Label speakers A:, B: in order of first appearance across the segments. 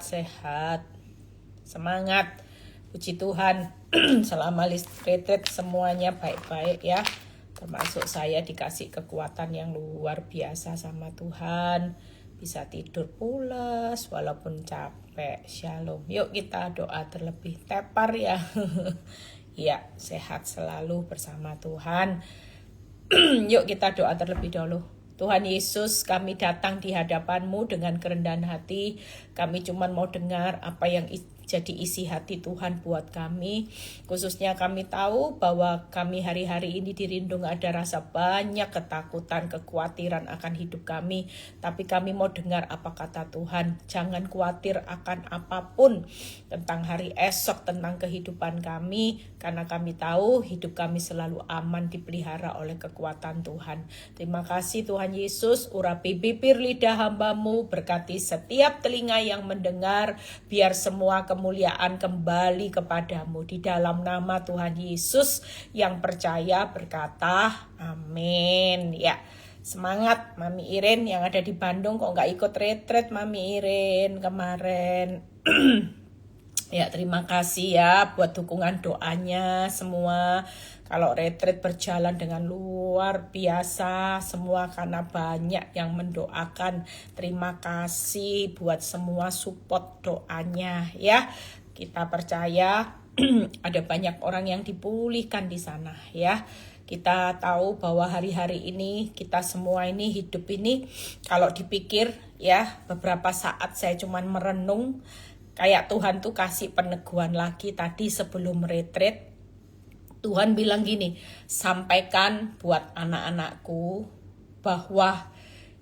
A: sehat, semangat. Puji Tuhan, selama retreat semuanya baik-baik ya. Termasuk saya dikasih kekuatan yang luar biasa sama Tuhan. Bisa tidur pulas walaupun capek. Shalom. Yuk kita doa terlebih. Tepar ya. Ya, sehat selalu bersama Tuhan. Yuk kita doa terlebih dahulu. Tuhan Yesus, kami datang di hadapan-Mu dengan kerendahan hati. Kami cuma mau dengar apa yang jadi isi hati Tuhan buat kami. Khususnya kami tahu bahwa kami hari-hari ini dirindung ada rasa banyak ketakutan, kekhawatiran akan hidup kami. Tapi kami mau dengar apa kata Tuhan. Jangan khawatir akan apapun tentang hari esok, tentang kehidupan kami. Karena kami tahu hidup kami selalu aman dipelihara oleh kekuatan Tuhan. Terima kasih Tuhan Yesus, urapi bibir lidah hamba-Mu, berkati setiap telinga yang mendengar, biar semua kemuliaan kembali kepadamu. Di dalam nama Tuhan Yesus yang percaya berkata, amin. Ya, semangat Mami Iren yang ada di Bandung, kok nggak ikut retreat Mami Iren kemarin. Ya, terima kasih ya buat dukungan doanya semua. Kalau retreat berjalan dengan luar biasa, semua karena banyak yang mendoakan. Terima kasih buat semua support doanya ya. Kita percaya ada banyak orang yang dipulihkan di sana ya. Kita tahu bahwa hari-hari ini kita semua ini hidup ini kalau dipikir ya, beberapa saat saya cuman merenung. Kayak Tuhan tuh kasih peneguhan lagi tadi sebelum retreat. Tuhan bilang gini, sampaikan buat anak-anakku bahwa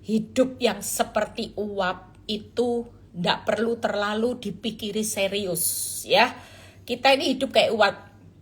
A: hidup yang seperti uap itu tidak perlu terlalu dipikiri serius ya. Kita ini hidup kayak uap,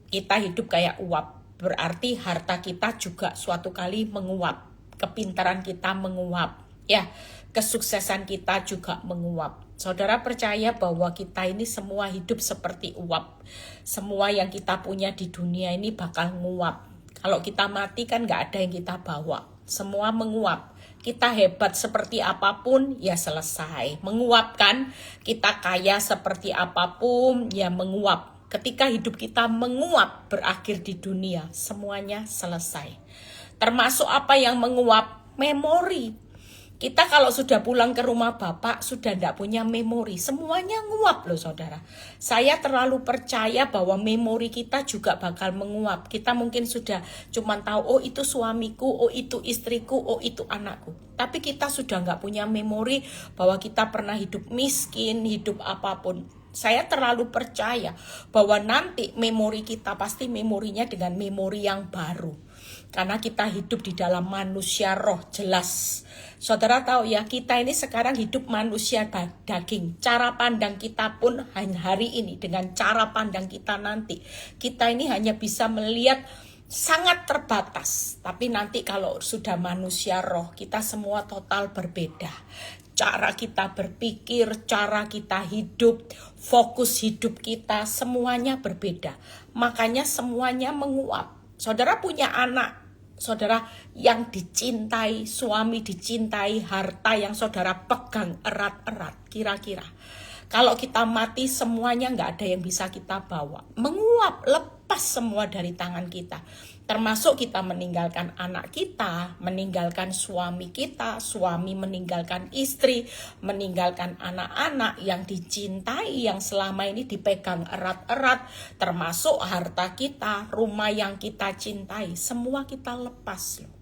A: kita hidup kayak uap. Berarti harta kita juga suatu kali menguap, kepintaran kita menguap ya, kesuksesan kita juga menguap. Saudara percaya bahwa kita ini semua hidup seperti uap. Semua yang kita punya di dunia ini bakal nguap. Kalau kita mati kan gak ada yang kita bawa. Semua menguap. Kita hebat seperti apapun ya selesai. Menguap kan? Kita kaya seperti apapun ya menguap. Ketika hidup kita menguap berakhir di dunia, semuanya selesai. Termasuk apa yang menguap? Memori. Kita kalau sudah pulang ke rumah Bapak sudah tidak punya memori. Semuanya nguap loh saudara. Saya terlalu percaya bahwa memori kita juga bakal menguap. Kita mungkin sudah cuma tahu, oh itu suamiku, oh itu istriku, oh itu anakku. Tapi kita sudah nggak punya memori bahwa kita pernah hidup miskin, hidup apapun. Saya terlalu percaya bahwa nanti memori kita pasti memorinya dengan memori yang baru. Karena kita hidup di dalam manusia roh, jelas. Saudara tahu ya, kita ini sekarang hidup manusia daging. Cara pandang kita pun hari ini dengan cara pandang kita nanti. Kita ini hanya bisa melihat sangat terbatas. Tapi nanti kalau sudah manusia roh, kita semua total berbeda. Cara kita berpikir, cara kita hidup, fokus hidup kita, semuanya berbeda. Makanya semuanya menguap. Saudara punya anak, saudara yang dicintai, suami dicintai, harta yang saudara pegang erat-erat. Kira-kira kalau kita mati semuanya nggak ada yang bisa kita bawa. Menguap, lepas semua dari tangan kita. Termasuk kita meninggalkan anak kita, meninggalkan suami kita, suami meninggalkan istri, meninggalkan anak-anak yang dicintai, yang selama ini dipegang erat-erat. Termasuk harta kita, rumah yang kita cintai, semua kita lepas loh.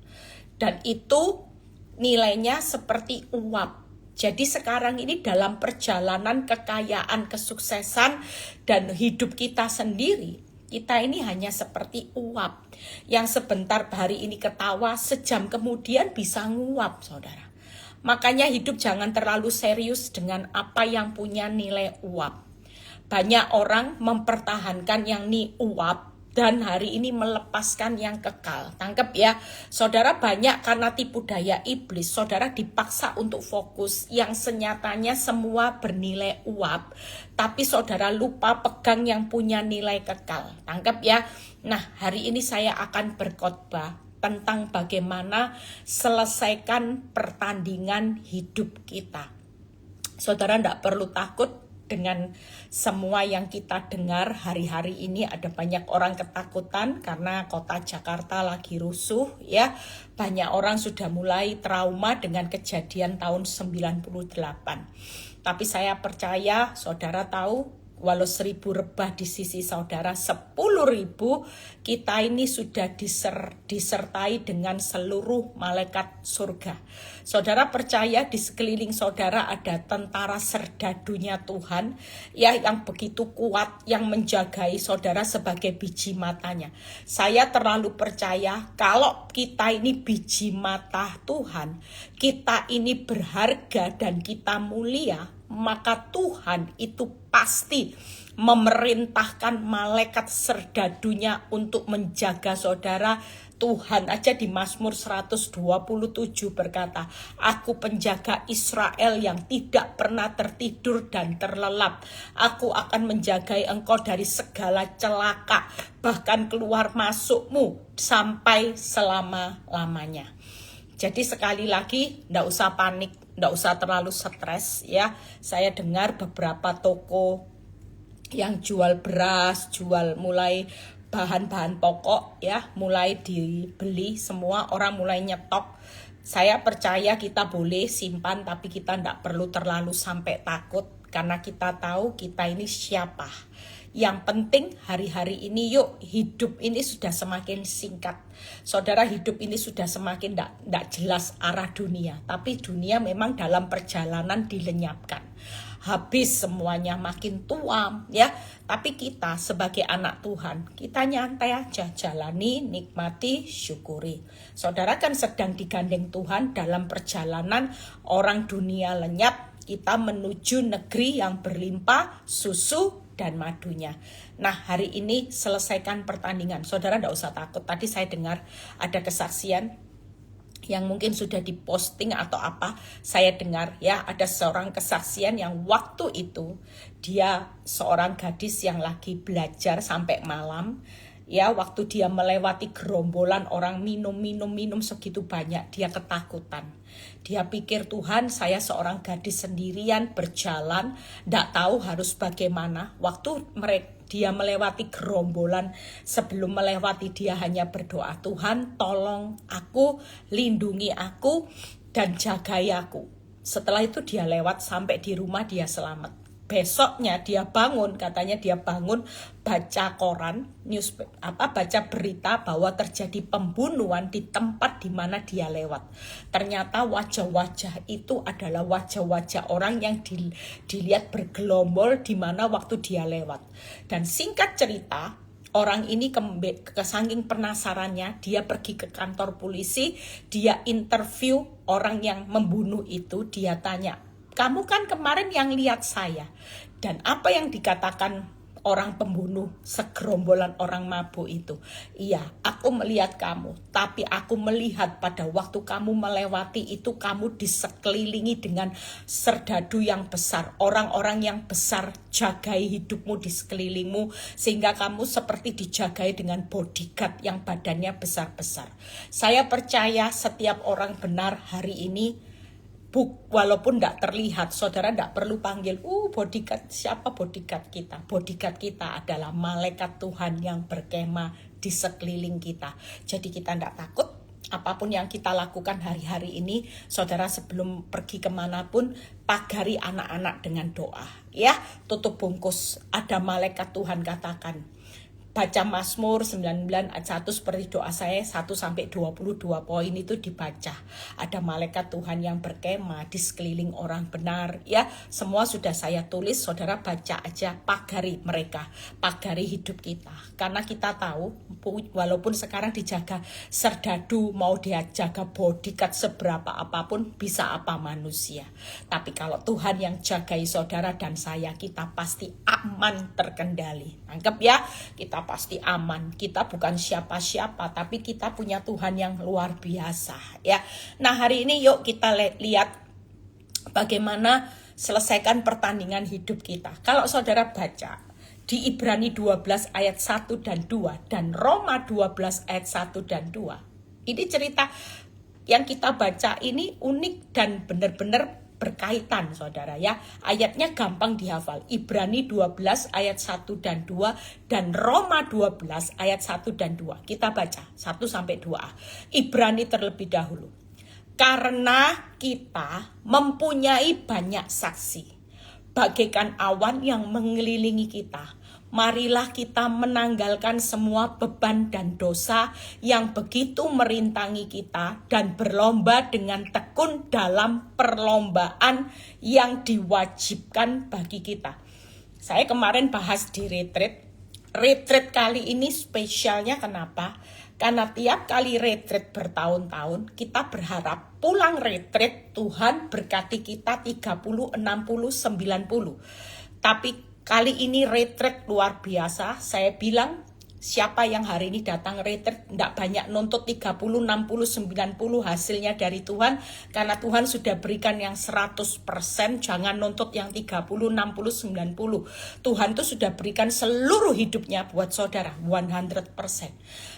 A: Dan itu nilainya seperti uap. Jadi sekarang ini dalam perjalanan kekayaan, kesuksesan, dan hidup kita sendiri, kita ini hanya seperti uap. Yang sebentar hari ini ketawa, sejam kemudian bisa nguap, saudara. Makanya hidup jangan terlalu serius dengan apa yang punya nilai uap. Banyak orang mempertahankan yang uap, dan hari ini melepaskan yang kekal. Tangkap ya, saudara, banyak karena tipu daya iblis, saudara dipaksa untuk fokus yang senyatanya semua bernilai uap, tapi saudara lupa pegang yang punya nilai kekal. Tangkap ya. Nah, hari ini saya akan berkhotbah tentang bagaimana selesaikan pertandingan hidup kita. Saudara tidak perlu takut dengan semua yang kita dengar hari-hari ini. Ada banyak orang ketakutan karena kota Jakarta lagi rusuh ya. Banyak orang sudah mulai trauma dengan kejadian tahun 98. Tapi saya percaya saudara tahu, walau 1000 rebah di sisi saudara, 10.000 kita ini sudah disertai dengan seluruh malaikat surga. Saudara percaya di sekeliling saudara ada tentara serdadunya Tuhan ya, yang begitu kuat, yang menjagai saudara sebagai biji matanya. Saya terlalu percaya kalau kita ini biji mata Tuhan, kita ini berharga dan kita mulia, maka Tuhan itu pasti memerintahkan malaikat serdadunya untuk menjaga saudara. Tuhan aja di Mazmur 127 berkata, aku penjaga Israel yang tidak pernah tertidur dan terlelap. Aku akan menjagai engkau dari segala celaka, bahkan keluar masukmu sampai selama-lamanya. Jadi sekali lagi, nggak usah panik, nggak usah terlalu stres ya. Saya dengar beberapa toko yang jual beras, jual mulai bahan-bahan pokok ya, mulai dibeli, semua orang mulai nyetok. Saya percaya kita boleh simpan, tapi kita nggak perlu terlalu sampai takut, karena kita tahu kita ini siapa. Yang penting hari-hari ini yuk, hidup ini sudah semakin singkat. Saudara, hidup ini sudah semakin tidak jelas arah dunia. Tapi dunia memang dalam perjalanan dilenyapkan. Habis semuanya, makin tua ya. Tapi kita sebagai anak Tuhan, kita nyantai aja, jalani, nikmati, syukuri. Saudara kan sedang digandeng Tuhan dalam perjalanan orang dunia lenyap, kita menuju negeri yang berlimpah susu dan madunya. Nah, hari ini selesaikan pertandingan. Saudara tidak usah takut. Tadi saya dengar ada kesaksian yang mungkin sudah diposting atau apa, saya dengar ya, ada seorang kesaksian yang waktu itu dia seorang gadis yang lagi belajar sampai malam ya, waktu dia melewati gerombolan orang minum segitu banyak, dia ketakutan. Dia pikir, Tuhan, saya seorang gadis sendirian berjalan, tidak tahu harus bagaimana. Waktu dia melewati gerombolan, sebelum melewati dia hanya berdoa, Tuhan tolong aku, lindungi aku, dan jagai aku. Setelah itu dia lewat sampai di rumah, dia selamat. Besoknya dia bangun, katanya dia bangun baca koran, baca berita bahwa terjadi pembunuhan di tempat di mana dia lewat. Ternyata wajah-wajah itu adalah wajah-wajah orang yang dilihat bergelombol di mana waktu dia lewat. Dan singkat cerita, orang ini saking penasarannya, dia pergi ke kantor polisi, dia interview orang yang membunuh itu, dia tanya, kamu kan kemarin yang lihat saya. Dan apa yang dikatakan orang pembunuh, segerombolan orang mabuk itu? Iya, aku melihat kamu. Tapi aku melihat pada waktu kamu melewati itu, kamu disekelilingi dengan serdadu yang besar. Orang-orang yang besar jagai hidupmu di sekelilingmu. Sehingga kamu seperti dijagai dengan bodyguard yang badannya besar-besar. Saya percaya setiap orang benar hari ini, walaupun tidak terlihat, saudara tidak perlu panggil, bodyguard, siapa bodyguard kita? Bodyguard kita adalah malaikat Tuhan yang berkemah di sekeliling kita. Jadi kita tidak takut, apapun yang kita lakukan hari-hari ini, saudara sebelum pergi kemanapun, pagari anak-anak dengan doa. Ya, tutup bungkus, ada malaikat Tuhan katakan. Baca Mazmur 99 ayat 1 seperti doa saya 1-22 poin itu dibaca. Ada malaikat Tuhan yang berkemah di sekeliling orang benar ya. Semua sudah saya tulis, saudara baca aja, pagari mereka, pagari hidup kita. Karena kita tahu walaupun sekarang dijaga serdadu, mau dia jaga bodyguard seberapa apapun, bisa apa manusia. Tapi kalau Tuhan yang jagai saudara dan saya, kita pasti aman, terkendali. Anggap ya, kita pasti aman. Kita bukan siapa-siapa, tapi kita punya Tuhan yang luar biasa ya. Nah, hari ini yuk kita lihat bagaimana selesaikan pertandingan hidup kita. Kalau saudara baca di Ibrani 12 ayat 1 dan 2 dan Roma 12 ayat 1 dan 2. Ini cerita yang kita baca ini unik dan benar-benar berkaitan saudara ya. Ayatnya gampang dihafal. Ibrani 12 ayat 1 dan 2 dan Roma 12 ayat 1 dan 2. Kita baca 1 sampai 2a. Ibrani terlebih dahulu. Karena kita mempunyai banyak saksi, bagaikan awan yang mengelilingi kita, marilah kita menanggalkan semua beban dan dosa yang begitu merintangi kita dan berlomba dengan tekun dalam perlombaan yang diwajibkan bagi kita. Saya kemarin bahas di retreat. Retreat kali ini spesialnya kenapa? Karena tiap kali retreat bertahun-tahun, kita berharap pulang retreat Tuhan berkati kita 30, 60, 90. Tapi kali ini retreat luar biasa. Saya bilang siapa yang hari ini datang retreat tidak banyak nuntut 30, 60, 90 hasilnya dari Tuhan. Karena Tuhan sudah berikan yang 100%, jangan nuntut yang 30, 60, 90. Tuhan tuh sudah berikan seluruh hidupnya buat saudara, 100%.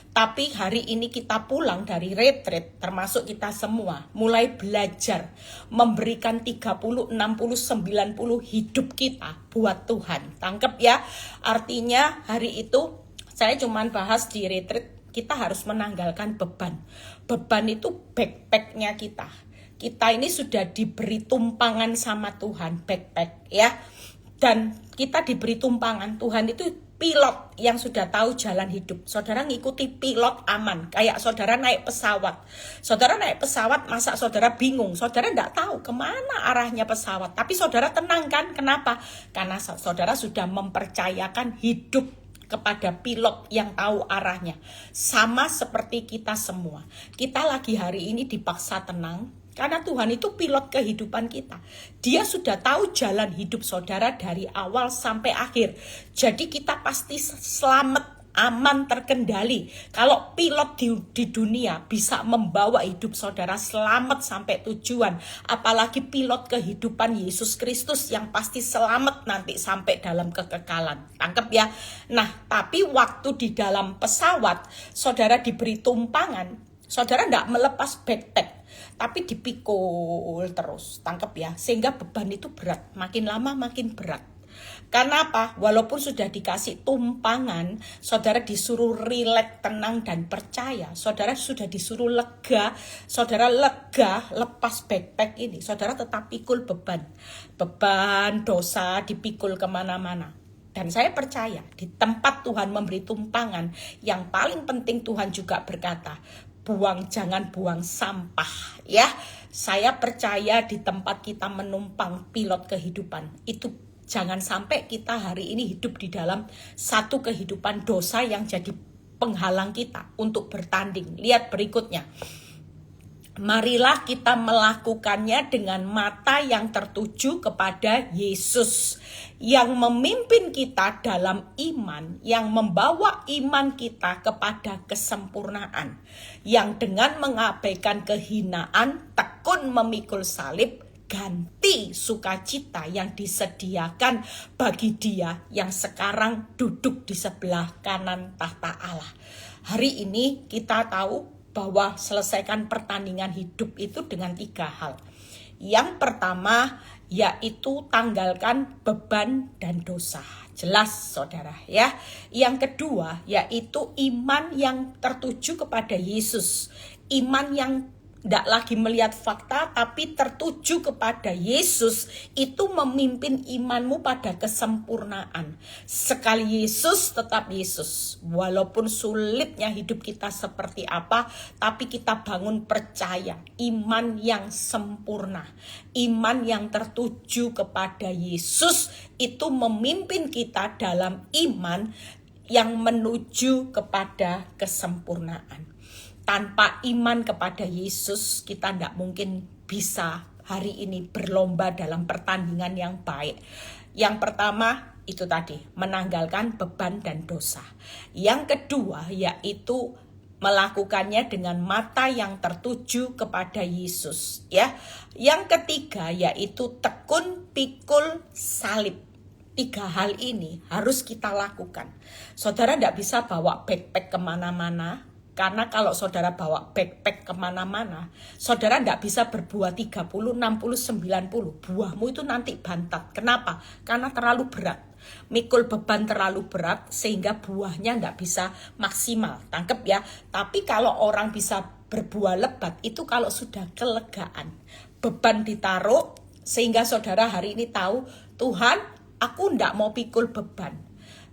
A: Tapi hari ini kita pulang dari retreat, termasuk kita semua, mulai belajar memberikan 30, 60, 90 hidup kita buat Tuhan. Tangkep ya? Artinya hari itu saya cuman bahas di retreat, kita harus menanggalkan beban. Beban itu backpacknya kita. Kita ini sudah diberi tumpangan sama Tuhan, backpack ya. Dan kita diberi tumpangan, Tuhan itu pilot yang sudah tahu jalan hidup. Saudara ngikuti pilot aman. Kayak saudara naik pesawat. Saudara naik pesawat, masa saudara bingung? Saudara tidak tahu kemana arahnya pesawat. Tapi saudara tenang kan? Kenapa? Karena saudara sudah mempercayakan hidup kepada pilot yang tahu arahnya. Sama seperti kita semua. Kita lagi hari ini dipaksa tenang. Karena Tuhan itu pilot kehidupan kita. Dia sudah tahu jalan hidup saudara dari awal sampai akhir. Jadi kita pasti selamat, aman, terkendali. Kalau pilot di dunia bisa membawa hidup saudara selamat sampai tujuan. Apalagi pilot kehidupan Yesus Kristus yang pasti selamat nanti sampai dalam kekekalan. Tangkep ya? Nah, tapi waktu di dalam pesawat, saudara diberi tumpangan, saudara tidak melepas backpack. Tapi dipikul terus, tangkep ya, sehingga beban itu berat, makin lama makin berat. Karena apa? Walaupun sudah dikasih tumpangan, saudara disuruh rileks, tenang dan percaya. Saudara sudah disuruh lega, saudara lega lepas backpack ini, saudara tetap pikul beban. Beban dosa dipikul kemana-mana. Dan saya percaya di tempat Tuhan memberi tumpangan, yang paling penting Tuhan juga berkata, jangan buang sampah ya. Saya percaya di tempat kita menumpang pilot kehidupan itu, jangan sampai kita hari ini hidup di dalam satu kehidupan dosa yang jadi penghalang kita untuk bertanding. Lihat berikutnya. Marilah kita melakukannya dengan mata yang tertuju kepada Yesus, yang memimpin kita dalam iman, yang membawa iman kita kepada kesempurnaan, yang dengan mengabaikan kehinaan, tekun memikul salib, ganti sukacita yang disediakan bagi Dia yang sekarang duduk di sebelah kanan tahta Allah. Hari ini kita tahu bahwa selesaikan pertandingan hidup itu dengan 3 hal. Yang pertama yaitu tanggalkan beban dan dosa. Jelas saudara ya. Yang kedua yaitu iman yang tertuju kepada Yesus. Iman yang tidak lagi melihat fakta tapi tertuju kepada Yesus, itu memimpin imanmu pada kesempurnaan. Sekali Yesus tetap Yesus. Walaupun sulitnya hidup kita seperti apa, tapi kita bangun percaya iman yang sempurna. Iman yang tertuju kepada Yesus itu memimpin kita dalam iman yang menuju kepada kesempurnaan. Tanpa iman kepada Yesus, kita tidak mungkin bisa hari ini berlomba dalam pertandingan yang baik. Yang pertama itu tadi, menanggalkan beban dan dosa. Yang kedua yaitu melakukannya dengan mata yang tertuju kepada Yesus. Ya. Yang ketiga yaitu tekun pikul salib. 3 hal ini harus kita lakukan. Saudara tidak bisa bawa backpack kemana-mana. Karena kalau saudara bawa backpack kemana-mana, saudara tidak bisa berbuah 30, 60, 90. Buahmu itu nanti bantat. Kenapa? Karena terlalu berat. Mikul beban terlalu berat sehingga buahnya tidak bisa maksimal. Tangkep ya. Tapi kalau orang bisa berbuah lebat, itu kalau sudah kelegaan. Beban ditaruh sehingga saudara hari ini tahu, Tuhan, aku tidak mau pikul beban.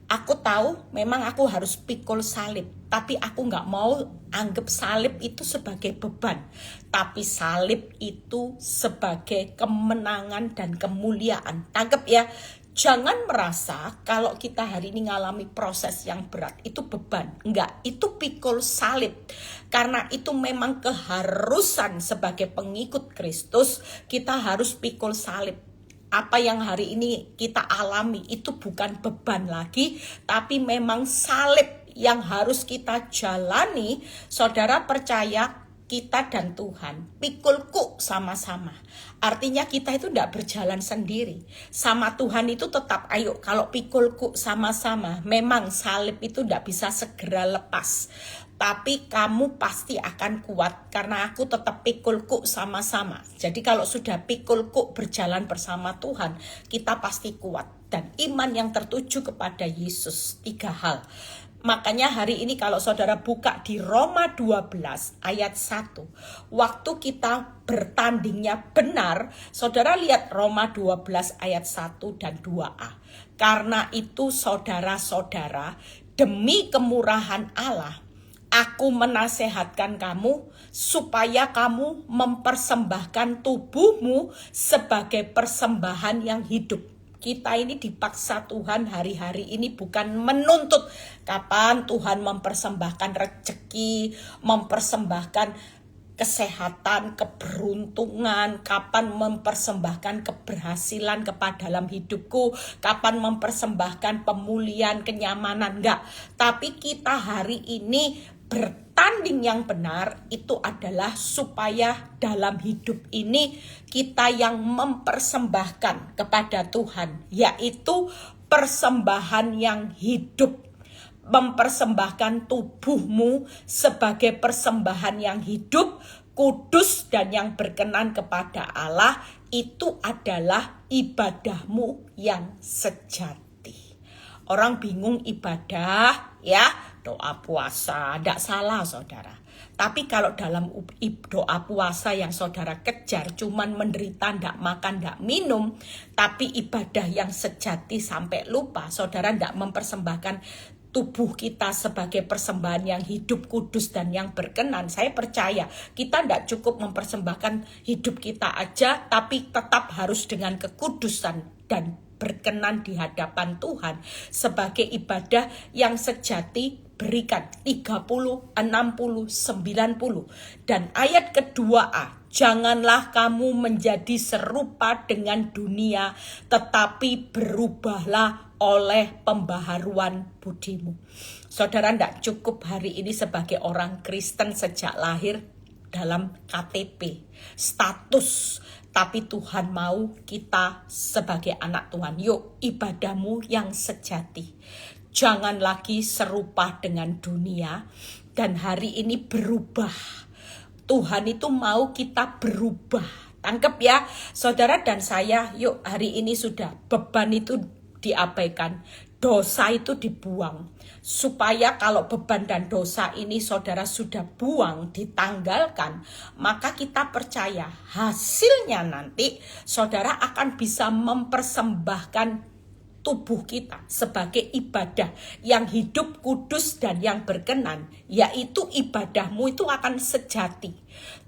A: Aku tahu memang aku harus pikul salib, tapi aku nggak mau anggap salib itu sebagai beban. Tapi salib itu sebagai kemenangan dan kemuliaan. Tangkep ya. Jangan merasa kalau kita hari ini ngalami proses yang berat itu beban. Enggak, itu pikul salib. Karena itu memang keharusan sebagai pengikut Kristus, kita harus pikul salib. Apa yang hari ini kita alami itu bukan beban lagi, tapi memang salib yang harus kita jalani. Saudara percaya kita dan Tuhan pikulku sama-sama. Artinya kita itu tidak berjalan sendiri. Sama Tuhan itu tetap, ayo kalau pikulku sama-sama. Memang salib itu tidak bisa segera lepas. Tapi kamu pasti akan kuat karena aku tetap pikulku sama-sama. Jadi kalau sudah pikulku berjalan bersama Tuhan, kita pasti kuat. Dan iman yang tertuju kepada Yesus, 3 hal. Makanya hari ini kalau saudara buka di Roma 12 ayat 1. Waktu kita bertandingnya benar, saudara lihat Roma 12 ayat 1 dan 2a. Karena itu saudara-saudara, demi kemurahan Allah, aku menasehatkan kamu supaya kamu mempersembahkan tubuhmu sebagai persembahan yang hidup. Kita ini dipaksa Tuhan hari-hari ini bukan menuntut kapan Tuhan mempersembahkan rezeki, mempersembahkan kesehatan, keberuntungan, kapan mempersembahkan keberhasilan kepada dalam hidupku, kapan mempersembahkan pemulihan, kenyamanan, enggak. Tapi kita hari ini bertanding yang benar itu adalah supaya dalam hidup ini kita yang mempersembahkan kepada Tuhan, yaitu persembahan yang hidup. Mempersembahkan tubuhmu sebagai persembahan yang hidup, kudus dan yang berkenan kepada Allah, itu adalah ibadahmu yang sejati. Orang bingung ibadah ya, doa puasa, tidak salah saudara. Tapi kalau dalam doa puasa yang saudara kejar cuman menderita, tidak makan, tidak minum, tapi ibadah yang sejati sampai lupa, saudara tidak mempersembahkan tubuh kita sebagai persembahan yang hidup, kudus dan yang berkenan. Saya percaya kita tidak cukup mempersembahkan hidup kita aja, tapi tetap harus dengan kekudusan dan berkenan di hadapan Tuhan sebagai ibadah yang sejati. Berikan 30, 60, 90. Dan ayat kedua A, janganlah kamu menjadi serupa dengan dunia, tetapi berubahlah oleh pembaharuan budimu. Saudara, tidak cukup hari ini sebagai orang Kristen sejak lahir dalam KTP, status. Tapi Tuhan mau kita sebagai anak Tuhan, yuk ibadahmu yang sejati. Jangan lagi serupa dengan dunia dan hari ini berubah. Tuhan itu mau kita berubah. Tangkep ya saudara dan saya, yuk hari ini sudah beban itu diabaikan. Dosa itu dibuang. Supaya kalau beban dan dosa ini saudara sudah buang, ditanggalkan, maka kita percaya hasilnya nanti saudara akan bisa mempersembahkan tubuh kita sebagai ibadah yang hidup, kudus dan yang berkenan, yaitu ibadahmu itu akan sejati.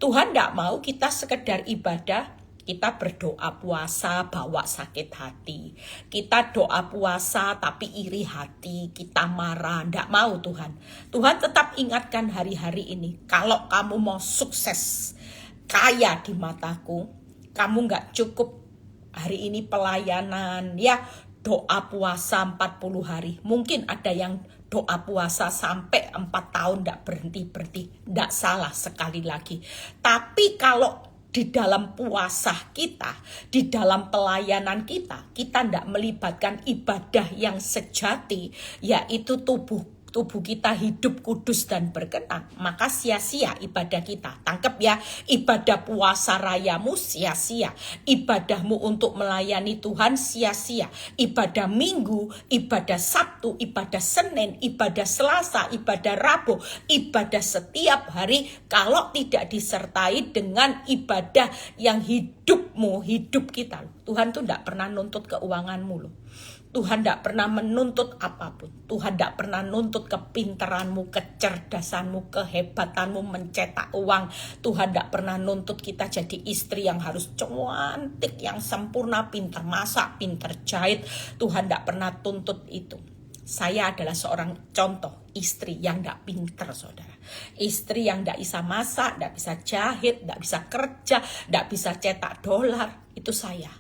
A: Tuhan tidak mau kita sekedar ibadah, kita berdoa puasa bawa sakit hati, kita doa puasa tapi iri hati, kita marah. Tidak mau Tuhan. Tuhan tetap ingatkan hari-hari ini, kalau kamu mau sukses, kaya di mataku, kamu gak cukup hari ini pelayanan ya, doa puasa 40 hari. Mungkin ada yang doa puasa sampai 4 tahun tidak berhenti-berhenti. Tidak salah sekali lagi. Tapi kalau di dalam puasa kita, di dalam pelayanan kita tidak melibatkan ibadah yang sejati, yaitu tubuh tubuh kita hidup kudus dan berkenan, maka sia-sia ibadah kita. Tangkep ya, ibadah puasa rayamu sia-sia, ibadahmu untuk melayani Tuhan sia-sia, ibadah Minggu, ibadah Sabtu, ibadah Senin, ibadah Selasa, ibadah Rabu, ibadah setiap hari kalau tidak disertai dengan ibadah yang hidup kita. Tuhan tuh tidak pernah nuntut keuanganmu loh. Tuhan tidak pernah menuntut apapun. Tuhan tidak pernah nuntut kepintaranmu, kecerdasanmu, kehebatanmu mencetak uang. Tuhan tidak pernah nuntut kita jadi istri yang harus cantik, yang sempurna, pintar masak, pintar jahit. Tuhan tidak pernah tuntut itu. Saya adalah seorang contoh istri yang tidak pintar, saudara. Istri yang tidak bisa masak, tidak bisa jahit, tidak bisa kerja, tidak bisa cetak dolar. Itu saya.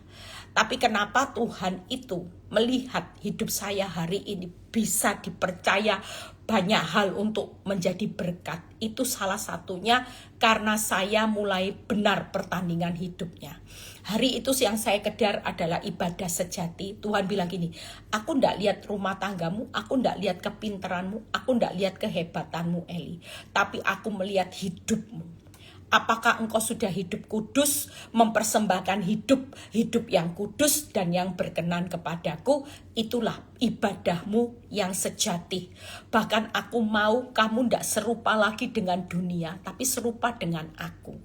A: Tapi kenapa Tuhan itu melihat hidup saya hari ini bisa dipercaya banyak hal untuk menjadi berkat? Itu salah satunya karena saya mulai benar pertandingan hidupnya. Hari itu yang saya kejar adalah ibadah sejati. Tuhan bilang gini, aku ndak lihat rumah tanggamu, aku ndak lihat kepintaranmu, aku ndak lihat kehebatanmu Eli, tapi aku melihat hidupmu. Apakah engkau sudah hidup kudus, mempersembahkan hidup yang kudus dan yang berkenan kepadaku? Itulah ibadahmu yang sejati. Bahkan aku mau kamu tidak serupa lagi dengan dunia, tapi serupa dengan aku.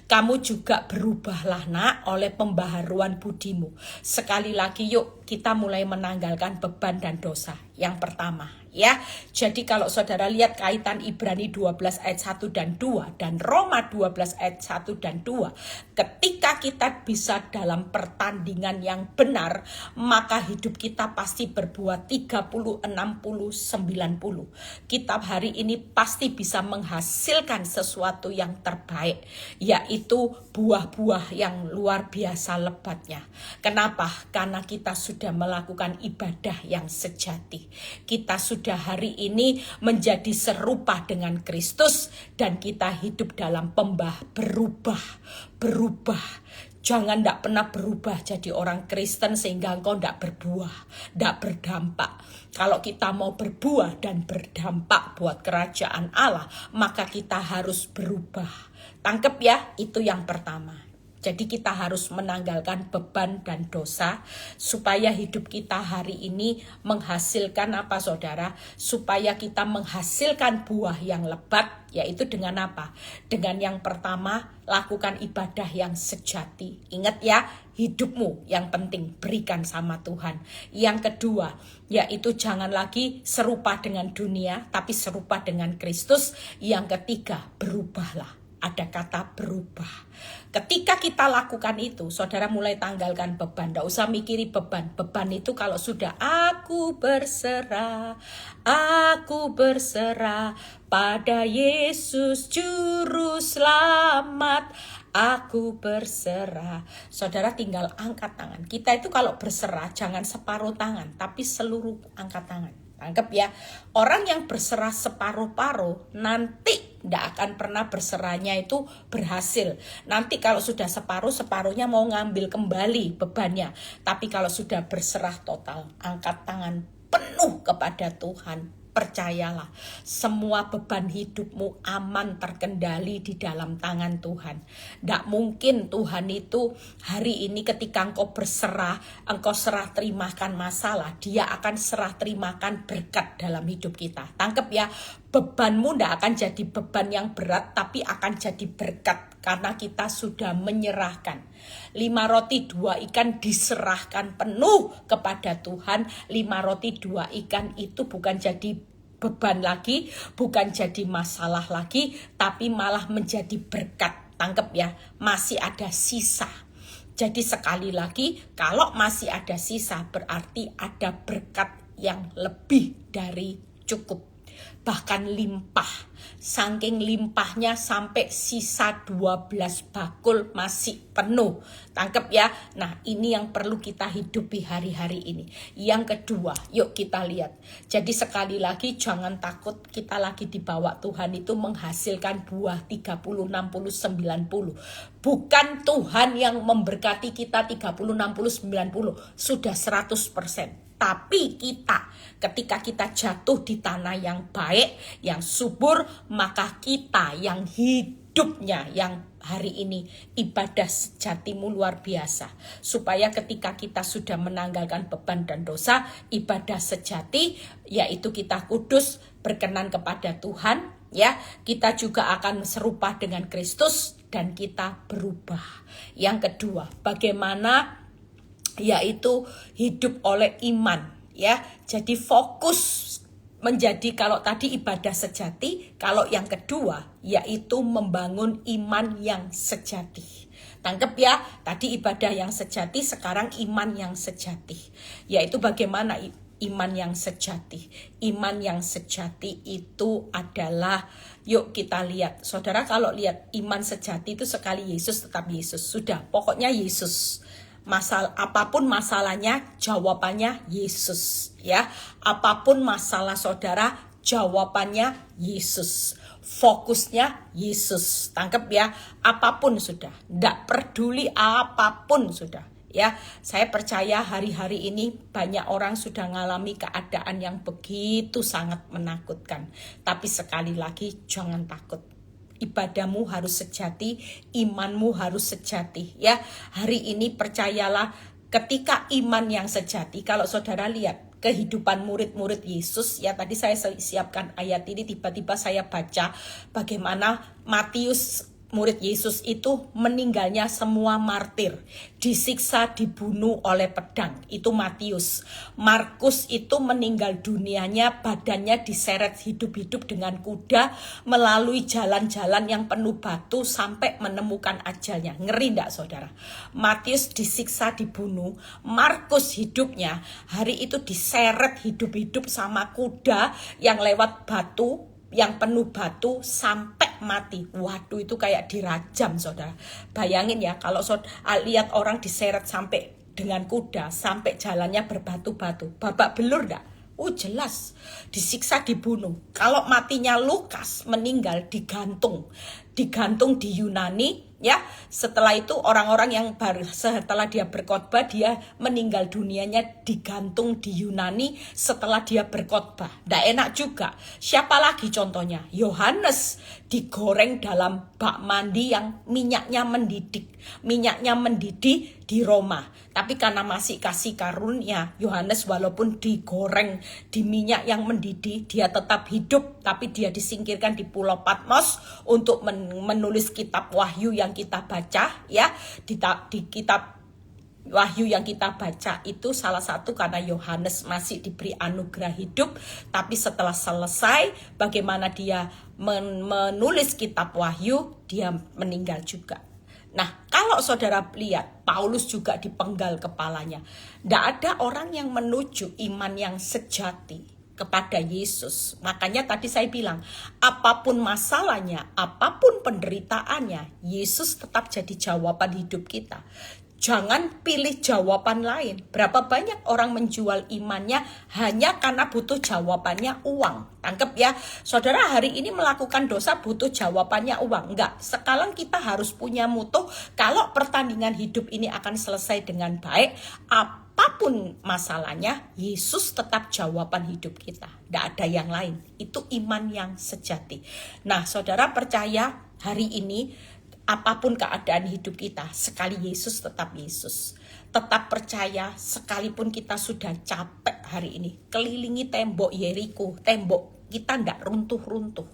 A: Kamu juga berubahlah nak oleh pembaharuan budimu. Sekali lagi yuk kita mulai menanggalkan beban dan dosa. Yang pertama ya, jadi kalau saudara lihat kaitan Ibrani 12 ayat 1 dan 2 dan Roma 12 ayat 1 dan 2, ketika kita bisa dalam pertandingan yang benar, maka hidup kita pasti berbuah 30, 60, 90. Kita hari ini pasti bisa menghasilkan sesuatu yang terbaik, yaitu buah-buah yang luar biasa lebatnya. Kenapa? Karena kita sudah melakukan ibadah yang sejati. Kita sudah hari ini menjadi serupa dengan Kristus dan kita hidup dalam berubah. Jangan tidak pernah berubah jadi orang Kristen sehingga engkau tidak berbuah, tidak berdampak. Kalau kita mau berbuah dan berdampak buat kerajaan Allah, maka kita harus berubah. Tangkep ya, itu yang pertama. Jadi kita harus menanggalkan beban dan dosa supaya hidup kita hari ini menghasilkan apa saudara? Supaya kita menghasilkan buah yang lebat, yaitu dengan apa? Dengan yang pertama, lakukan ibadah yang sejati. Ingat ya, hidupmu yang penting berikan sama Tuhan. Yang kedua, yaitu jangan lagi serupa dengan dunia, tapi serupa dengan Kristus. Yang ketiga, berubahlah. Ada kata berubah. Ketika kita lakukan itu, saudara mulai tanggalkan beban. Tidak usah mikiri beban. Beban itu kalau sudah aku berserah pada Yesus Juru Selamat. Aku berserah. Saudara tinggal angkat tangan. Kita itu kalau berserah jangan separuh tangan, tapi seluruh angkat tangan. Anggap ya, orang yang berserah separuh-paruh nanti tidak akan pernah berserahnya itu berhasil. Nanti kalau sudah separuhnya mau ngambil kembali bebannya. Tapi kalau sudah berserah total, angkat tangan penuh kepada Tuhan. Percayalah, semua beban hidupmu aman terkendali di dalam tangan Tuhan. Tidak mungkin Tuhan itu hari ini ketika engkau berserah, engkau serah terimakan masalah, dia akan serah terimakan berkat dalam hidup kita. Tangkep ya, bebanmu tidak akan jadi beban yang berat, tapi akan jadi berkat karena kita sudah menyerahkan. 5 roti 2 ikan diserahkan penuh kepada Tuhan. 5 roti 2 ikan itu bukan jadi beban lagi, bukan jadi masalah lagi, tapi malah menjadi berkat. Tangkep ya, masih ada sisa. Jadi sekali lagi, kalau masih ada sisa berarti ada berkat yang lebih dari cukup. Bahkan limpah. Saking limpahnya sampai sisa 12 bakul masih penuh. Tangkep ya. Nah, ini yang perlu kita hidupi hari-hari ini. Yang kedua, yuk kita lihat. Jadi sekali lagi jangan takut, kita lagi dibawa Tuhan itu menghasilkan buah 30, 60, 90. Bukan Tuhan yang memberkati kita 30, 60, 90. Sudah 100%. Tapi ketika kita jatuh di tanah yang baik, yang subur, maka kita yang hidupnya, yang hari ini ibadah sejatimu luar biasa. Supaya ketika kita sudah menanggalkan beban dan dosa, ibadah sejati yaitu kita kudus, berkenan kepada Tuhan, ya. Kita juga akan serupa dengan Kristus dan kita berubah. Yang kedua, bagaimana, yaitu hidup oleh iman, ya. Jadi fokus menjadi, kalau tadi ibadah sejati, kalau yang kedua yaitu membangun iman yang sejati. Tangkep ya, tadi ibadah yang sejati, sekarang iman yang sejati. Yaitu bagaimana iman yang sejati? Iman yang sejati itu adalah, yuk kita lihat. Saudara, kalau lihat iman sejati itu sekali Yesus tetap Yesus. Sudah, pokoknya Yesus. Apapun masalahnya, jawabannya Yesus, ya. Apapun masalah saudara, jawabannya Yesus. Fokusnya Yesus. Tangkep ya. Apapun sudah, tidak peduli apapun sudah, ya. Saya percaya hari-hari ini banyak orang sudah mengalami keadaan yang begitu sangat menakutkan. Tapi sekali lagi, jangan takut. Ibadahmu harus sejati, imanmu harus sejati, ya. Hari ini percayalah, ketika iman yang sejati, kalau saudara lihat kehidupan murid-murid Yesus, ya, tadi saya siapkan ayat ini, tiba-tiba saya baca bagaimana Matius, murid Yesus itu meninggalnya semua martir, disiksa, dibunuh oleh pedang, itu Matius. Markus itu meninggal dunianya, badannya diseret hidup-hidup dengan kuda melalui jalan-jalan yang penuh batu sampai menemukan ajalnya. Ngeri enggak saudara? Matius disiksa, dibunuh. Markus hidupnya hari itu diseret hidup-hidup sama kuda yang lewat batu, yang penuh batu sampai mati. Waduh, itu kayak dirajam saudara. Bayangin ya, kalau lihat orang diseret sampai dengan kuda, sampai jalannya berbatu-batu, babak belur enggak? Jelas, disiksa, dibunuh. Kalau matinya Lukas, meninggal digantung di Yunani, ya. Setelah itu orang-orang yang setelah dia berkhotbah, dia meninggal dunianya digantung di Yunani setelah dia berkhotbah. Nggak enak juga. Siapa lagi contohnya? Yohanes digoreng dalam bak mandi yang minyaknya mendidih di Roma. Tapi karena masih kasih karunia, Yohanes walaupun digoreng di minyak yang mendidih, dia tetap hidup, tapi dia disingkirkan di Pulau Patmos untuk menulis kitab Wahyu yang kita baca, ya. Di kitab Wahyu yang kita baca itu salah satu karena Yohanes masih diberi anugerah hidup, tapi setelah selesai bagaimana dia menulis kitab Wahyu, dia meninggal juga. Nah, kalau saudara lihat, Paulus juga dipenggal kepalanya. Tidak ada orang yang menuju iman yang sejati kepada Yesus. Makanya tadi saya bilang, apapun masalahnya, apapun penderitaannya, Yesus tetap jadi jawaban hidup kita. Jangan pilih jawaban lain. Berapa banyak orang menjual imannya hanya karena butuh jawabannya uang. Tangkep ya. Saudara, hari ini melakukan dosa butuh jawabannya uang. Enggak. Sekarang kita harus punya mutu. Kalau pertandingan hidup ini akan selesai dengan baik, apapun masalahnya, Yesus tetap jawaban hidup kita. Tidak ada yang lain. Itu iman yang sejati. Nah, saudara percaya hari ini, apapun keadaan hidup kita, sekali Yesus tetap Yesus. Tetap percaya, sekalipun kita sudah capek hari ini, kelilingi tembok Yeriko, tembok kita tidak runtuh-runtuh,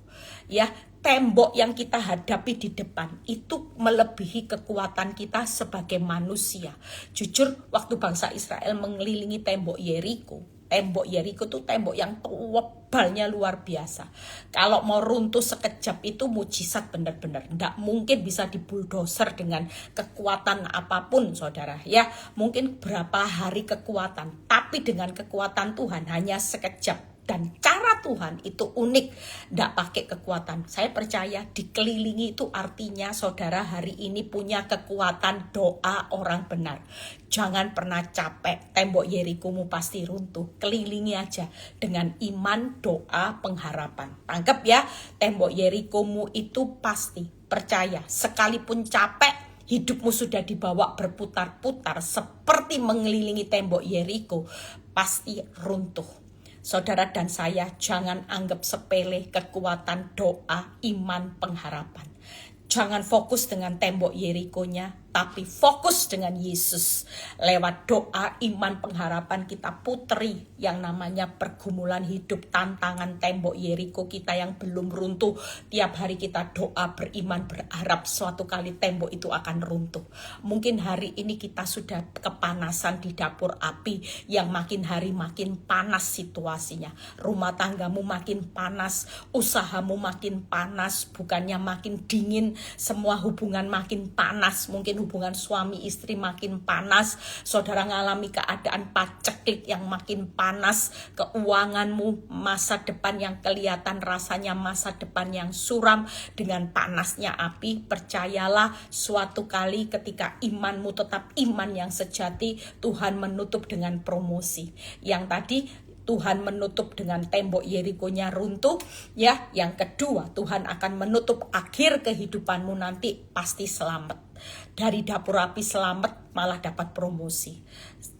A: ya. Tembok yang kita hadapi di depan itu melebihi kekuatan kita sebagai manusia. Jujur, waktu bangsa Israel mengelilingi tembok Yeriko itu tembok yang tebalnya luar biasa. Kalau mau runtuh sekejap itu mujizat benar-benar. Nggak mungkin bisa dibuldoser dengan kekuatan apapun saudara, ya. Mungkin berapa hari kekuatan, tapi dengan kekuatan Tuhan hanya sekejap. Dan cara Tuhan itu unik, tidak pakai kekuatan. Saya percaya dikelilingi itu artinya saudara hari ini punya kekuatan doa orang benar. Jangan pernah capek, tembok Yerikomu pasti runtuh. Kelilingi aja dengan iman, doa, pengharapan. Tangkap ya, tembok Yerikomu itu pasti. Percaya, sekalipun capek, hidupmu sudah dibawa berputar-putar seperti mengelilingi tembok Yeriko. pasti runtuh. Saudara dan saya jangan anggap sepele kekuatan doa, iman, pengharapan. Jangan fokus dengan tembok Yerikonya, tapi fokus dengan Yesus. Lewat doa, iman, pengharapan kita puteri yang namanya pergumulan hidup, tantangan tembok Yeriko kita yang belum runtuh. Tiap hari kita doa, beriman, berharap suatu kali tembok itu akan runtuh. Mungkin hari ini kita sudah kepanasan di dapur api yang makin hari makin panas situasinya. Rumah tanggamu makin panas, usahamu makin panas, bukannya makin dingin, semua hubungan makin panas. Mungkin hubungan suami istri makin panas, saudara ngalami keadaan paceklik yang makin panas, keuanganmu, masa depan yang kelihatan rasanya masa depan yang suram dengan panasnya api. Percayalah, suatu kali ketika imanmu tetap iman yang sejati, Tuhan menutup dengan promosi. Yang tadi Tuhan menutup dengan tembok Yerikonya runtuh, ya. Yang kedua, Tuhan akan menutup akhir kehidupanmu nanti pasti selamat. Dari dapur api selamat, malah dapat promosi.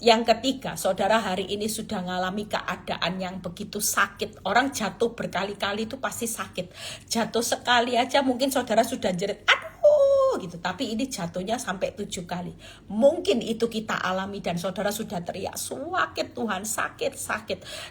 A: Yang ketiga, saudara hari ini sudah mengalami keadaan yang begitu sakit. Orang jatuh berkali-kali itu pasti sakit. Jatuh sekali aja mungkin saudara sudah jerit, aduh gitu. Tapi ini jatuhnya sampai 7 kali. Mungkin itu kita alami dan saudara sudah teriak, sakit Tuhan, sakit.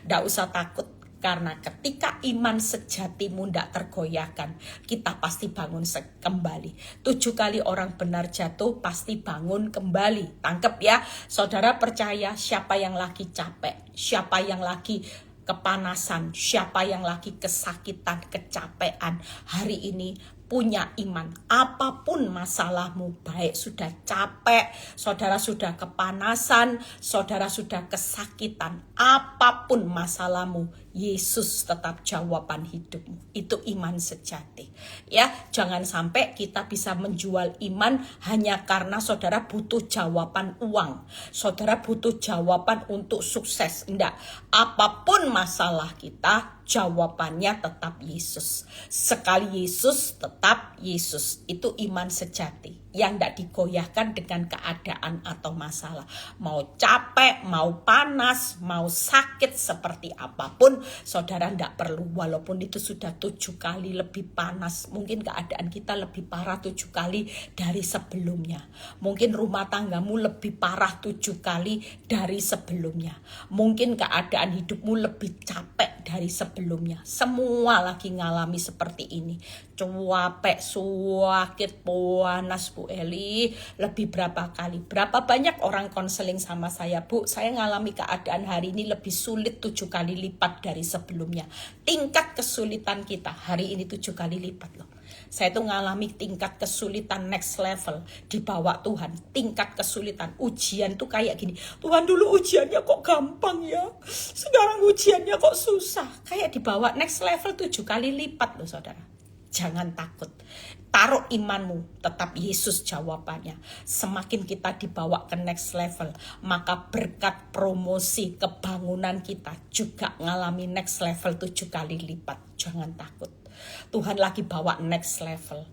A: Nggak usah takut. Karena ketika iman sejatimu tidak tergoyahkan, kita pasti bangun kembali. 7 kali orang benar jatuh, pasti bangun kembali. Tangkep ya, saudara percaya siapa yang lagi capek, siapa yang lagi kepanasan, siapa yang lagi kesakitan, kecapean, hari ini punya iman. Apapun masalahmu, baik sudah capek, saudara sudah kepanasan, saudara sudah kesakitan, apapun masalahmu, Yesus tetap jawaban hidupmu. Itu iman sejati. Ya, jangan sampai kita bisa menjual iman hanya karena saudara butuh jawaban uang. Saudara butuh jawaban untuk sukses. Enggak. Apapun masalah kita, jawabannya tetap Yesus. Sekali Yesus, tetap Yesus. Itu iman sejati yang tidak digoyahkan dengan keadaan atau masalah. Mau capek, mau panas, mau sakit seperti apapun, saudara tidak perlu. Walaupun itu sudah 7 kali lebih panas, mungkin keadaan kita lebih parah 7 kali dari sebelumnya. Mungkin rumah tanggamu lebih parah 7 kali dari sebelumnya. Mungkin keadaan hidupmu lebih capek dari sebelumnya. Semua lagi ngalami seperti ini. Capek, sakit, panas, Bu Eli. Lebih berapa kali? Berapa banyak orang konseling sama saya, Bu, saya ngalami keadaan hari ini lebih sulit 7 kali lipat dari sebelumnya. Tingkat kesulitan kita hari ini 7 kali lipat loh. Saya tuh ngalami tingkat kesulitan next level, dibawa Tuhan. Tingkat kesulitan, ujian tuh kayak gini. Tuhan, dulu ujiannya kok gampang ya, sekarang ujiannya kok susah. Kayak dibawa next level 7 kali lipat loh saudara. Jangan takut. Taruh imanmu, tetap Yesus jawabannya. Semakin kita dibawa ke next level, maka berkat promosi kebangunan kita juga ngalami next level 7 kali lipat. Jangan takut. Tuhan lagi bawa next level.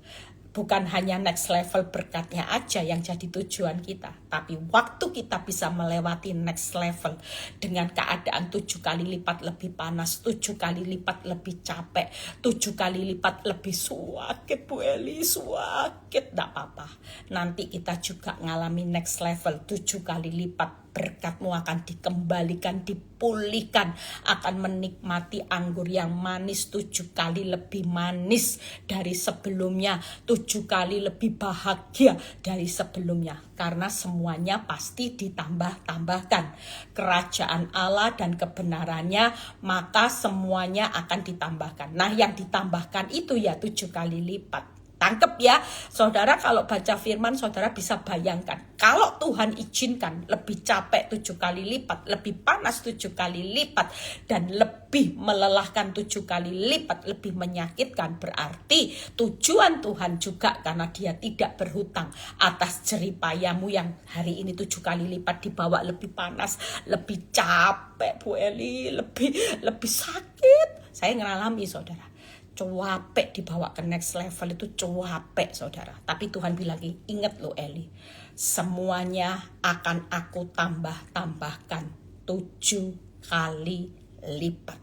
A: Bukan hanya next level berkatnya aja yang jadi tujuan kita, tapi waktu kita bisa melewati next level dengan keadaan 7 kali lipat lebih panas, 7 kali lipat lebih capek, 7 kali lipat lebih sakit, Bu Eli, sakit, enggak apa-apa. Nanti kita juga ngalami next level 7 kali lipat. Berkatmu akan dikembalikan, dipulihkan, akan menikmati anggur yang manis 7 kali lebih manis dari sebelumnya, 7 kali lebih bahagia dari sebelumnya. Karena semuanya pasti ditambah-tambahkan. Kerajaan Allah dan kebenarannya, maka semuanya akan ditambahkan. Nah, yang ditambahkan itu ya 7 kali lipat. Tangkep ya, saudara. Kalau baca firman, saudara bisa bayangkan, kalau Tuhan izinkan lebih capek 7 kali lipat, lebih panas 7 kali lipat, dan lebih melelahkan 7 kali lipat, lebih menyakitkan, berarti tujuan Tuhan juga karena dia tidak berhutang atas jeripayamu yang hari ini 7 kali lipat dibawa lebih panas, lebih capek, Bu Eli, lebih sakit. Saya ngalami saudara. Capek dibawa ke next level itu capek saudara. Tapi Tuhan bilang lagi, ingat loh Eli, semuanya akan aku tambahkan 7 kali lipat.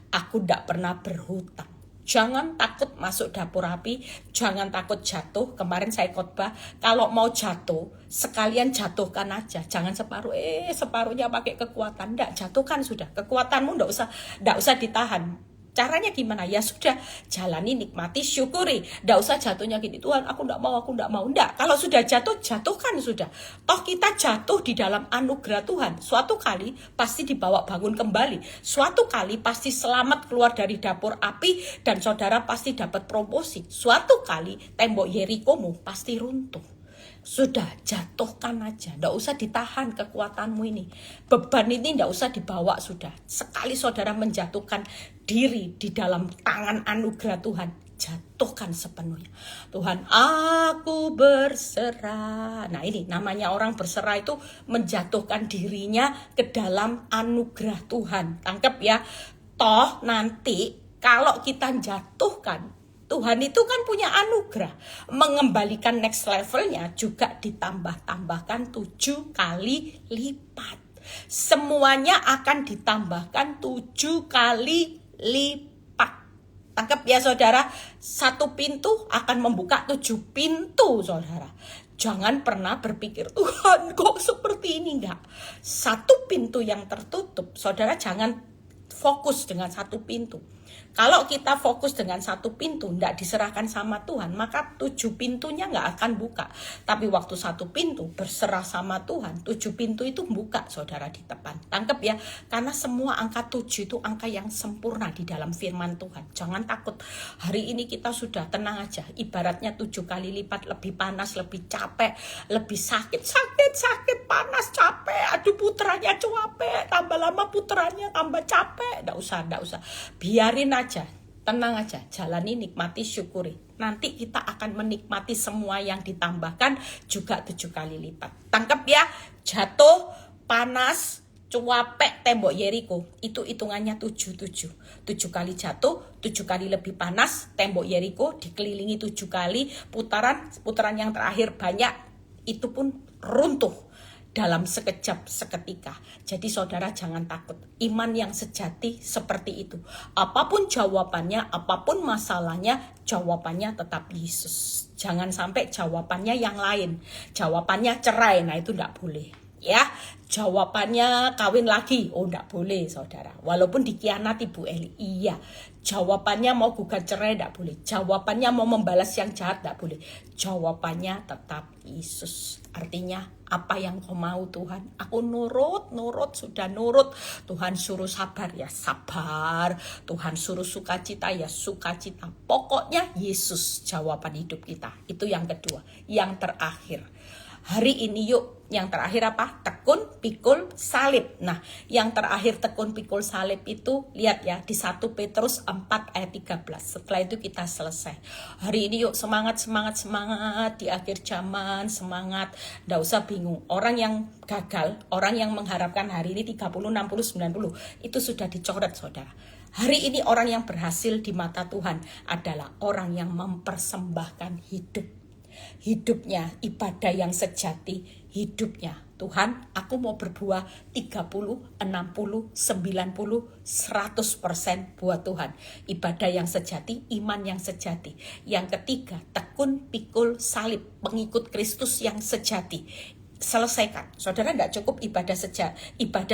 A: Aku tidak pernah berhutang. Jangan takut masuk dapur api, jangan takut jatuh. Kemarin saya khotbah, kalau mau jatuh, sekalian jatuhkan aja. Jangan separuhnya pakai kekuatan. Enggak, jatuhkan sudah. Kekuatanmu enggak usah ditahan. Caranya gimana? Ya sudah, jalani, nikmati, syukuri. Nggak usah jatuhnya gini, Tuhan aku nggak mau. Nggak, kalau sudah jatuh, jatuhkan sudah. Toh kita jatuh di dalam anugerah Tuhan. Suatu kali pasti dibawa bangun kembali. Suatu kali pasti selamat keluar dari dapur api. Dan saudara pasti dapat promosi. Suatu kali tembok Yerikomu pasti runtuh. Sudah, jatuhkan aja. Nggak usah ditahan kekuatanmu ini. Beban ini nggak usah dibawa sudah. Sekali saudara menjatuhkan diri di dalam tangan anugerah Tuhan, jatuhkan sepenuhnya. Tuhan, aku berserah. Nah ini namanya orang berserah itu menjatuhkan dirinya ke dalam anugerah Tuhan. Tangkep ya. Toh nanti kalau kita jatuhkan, Tuhan itu kan punya anugerah. Mengembalikan next levelnya juga ditambahkan 7 kali lipat. Semuanya akan ditambahkan 7 kali lipat. Tangkap ya saudara. 1 pintu akan membuka 7 pintu saudara. Jangan pernah berpikir, Tuhan kok seperti ini. Enggak. 1 pintu yang tertutup, saudara jangan fokus dengan 1 pintu. Kalau kita fokus dengan 1 pintu, tidak diserahkan sama Tuhan, maka 7 pintunya nggak akan buka. Tapi waktu 1 pintu berserah sama Tuhan, 7 pintu itu buka saudara di depan. Tangkep ya, karena semua angka 7 itu angka yang sempurna di dalam firman Tuhan. Jangan takut, hari ini kita sudah tenang aja. Ibaratnya 7 kali lipat lebih panas, lebih capek, lebih sakit, panas, capek. Aduh puterannya capek, tambah lama puterannya tambah capek. Nggak usah. Biarin aja, tenang aja, jalani, nikmati, syukuri. Nanti kita akan menikmati semua yang ditambahkan juga 7 kali lipat. Tangkap ya, jatuh, panas, cuapek tembok Yeriko. Itu hitungannya 7 kali jatuh, 7 kali lebih panas, tembok Yeriko dikelilingi 7 kali, putaran yang terakhir banyak, itu pun runtuh dalam sekejap seketika. Jadi saudara jangan takut. Iman yang sejati seperti itu. Apapun jawabannya, apapun masalahnya, jawabannya tetap Yesus. Jangan sampai jawabannya yang lain. Jawabannya cerai, nah itu enggak boleh. Ya, jawabannya kawin lagi, oh enggak boleh saudara. Walaupun dikhianati Bu Eli, iya. Jawabannya mau gugat cerai enggak boleh. Jawabannya mau membalas yang jahat enggak boleh. Jawabannya tetap Yesus. Artinya apa yang kau mau Tuhan? Aku nurut, sudah nurut. Tuhan suruh sabar ya sabar. Tuhan suruh sukacita ya sukacita. Pokoknya Yesus jawaban hidup kita. Itu yang kedua. Yang terakhir. Hari ini yuk, yang terakhir apa? Tekun, pikul, salib. Nah, yang terakhir tekun, pikul, salib itu, lihat ya, di 1 Petrus 4 ayat 13. Setelah itu kita selesai. Hari ini yuk, semangat, di akhir zaman, semangat. Nggak usah bingung. Orang yang gagal, orang yang mengharapkan hari ini 30, 60, 90, itu sudah dicoret saudara. Hari ini orang yang berhasil di mata Tuhan adalah orang yang mempersembahkan hidupnya, ibadah yang sejati, hidupnya. Tuhan, aku mau berbuah 30, 60, 90, 100% buat Tuhan. Ibadah yang sejati, iman yang sejati. Yang ketiga, tekun, pikul, salib, pengikut Kristus yang sejati. Selesaikan. Saudara, tidak cukup ibadah